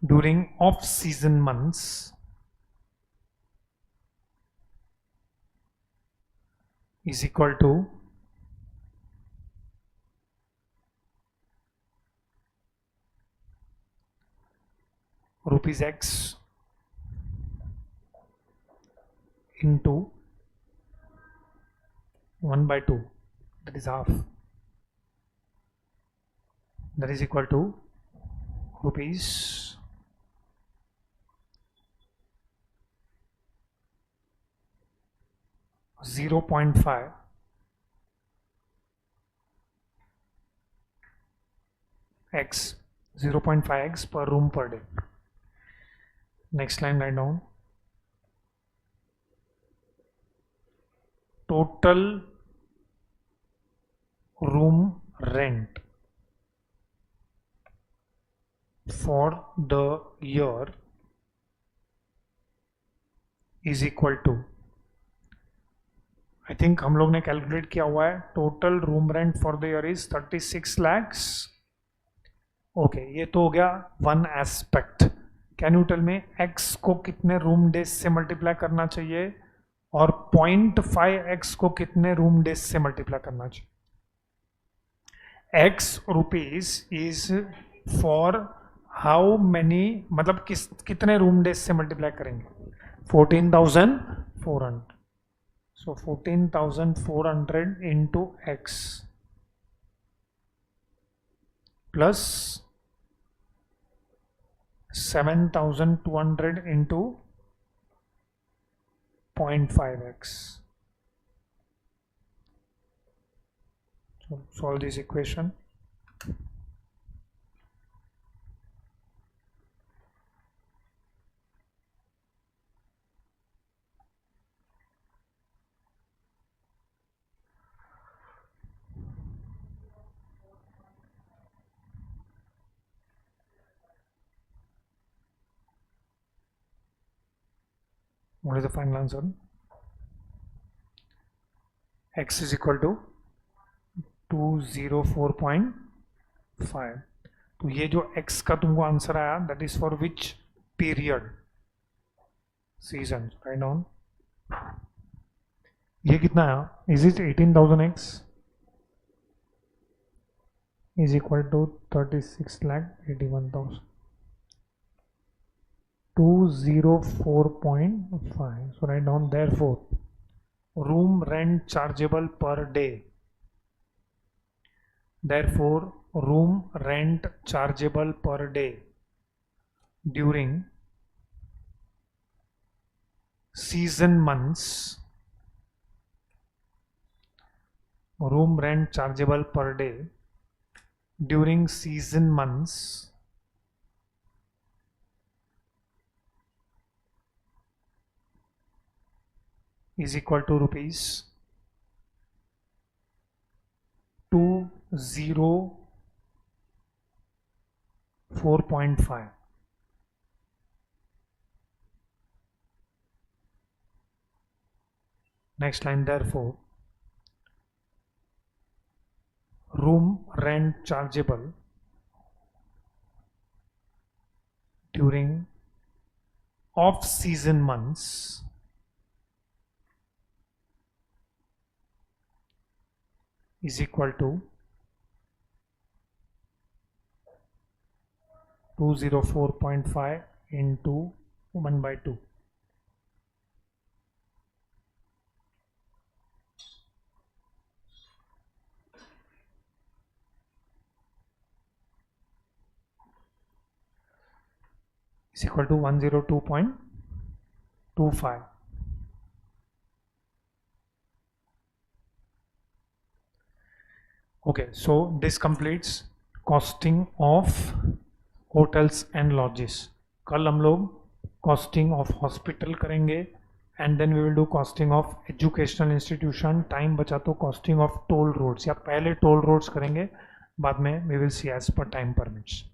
during off season months is equal to ₹X into 1 by 2, that is half, that is equal to rupees 0.5 x 0.5x per room per day. Next line, write down total room rent for the year is equal to, I think हम लोग ने calculate किया हुआ है, total room rent for the year is 36 lakhs. Okay, ये तो हो गया one aspect. Can you tell me x को कितने रूम डेज से मल्टीप्लाई करना चाहिए और 0.5x को कितने रूम डेज से मल्टीप्लाई करना चाहिए? x rupees is for how many, मतलब कितने रूम डेज से मल्टीप्लाई करेंगे? 14,400. So 14,400 into x plus 7,200 into 0.5x. So solve this equation. What is the final answer? X is equal to 204.5. तो ये जो x का तुमको आंसर आया, that is for which period? Season. Write down. ये कितना आया? Is it 18,000x? Is equal to 36,81,000. 204.5. So write down, therefore room rent chargeable per day, therefore room rent chargeable per day during season months, room rent chargeable per day during season months is equal to rupees 204.5. Next line, therefore room rent chargeable during off-season months is equal to 204.5 into 1 by 2. Is equal to 102.25. Okay, so this completes costing of hotels and lodges. कल हम लोग costing of hospital करेंगे and then we will do costing of educational institution. Time बचा तो costing of toll roads, या पहले toll roads करेंगे, बाद में we will see as per time permits.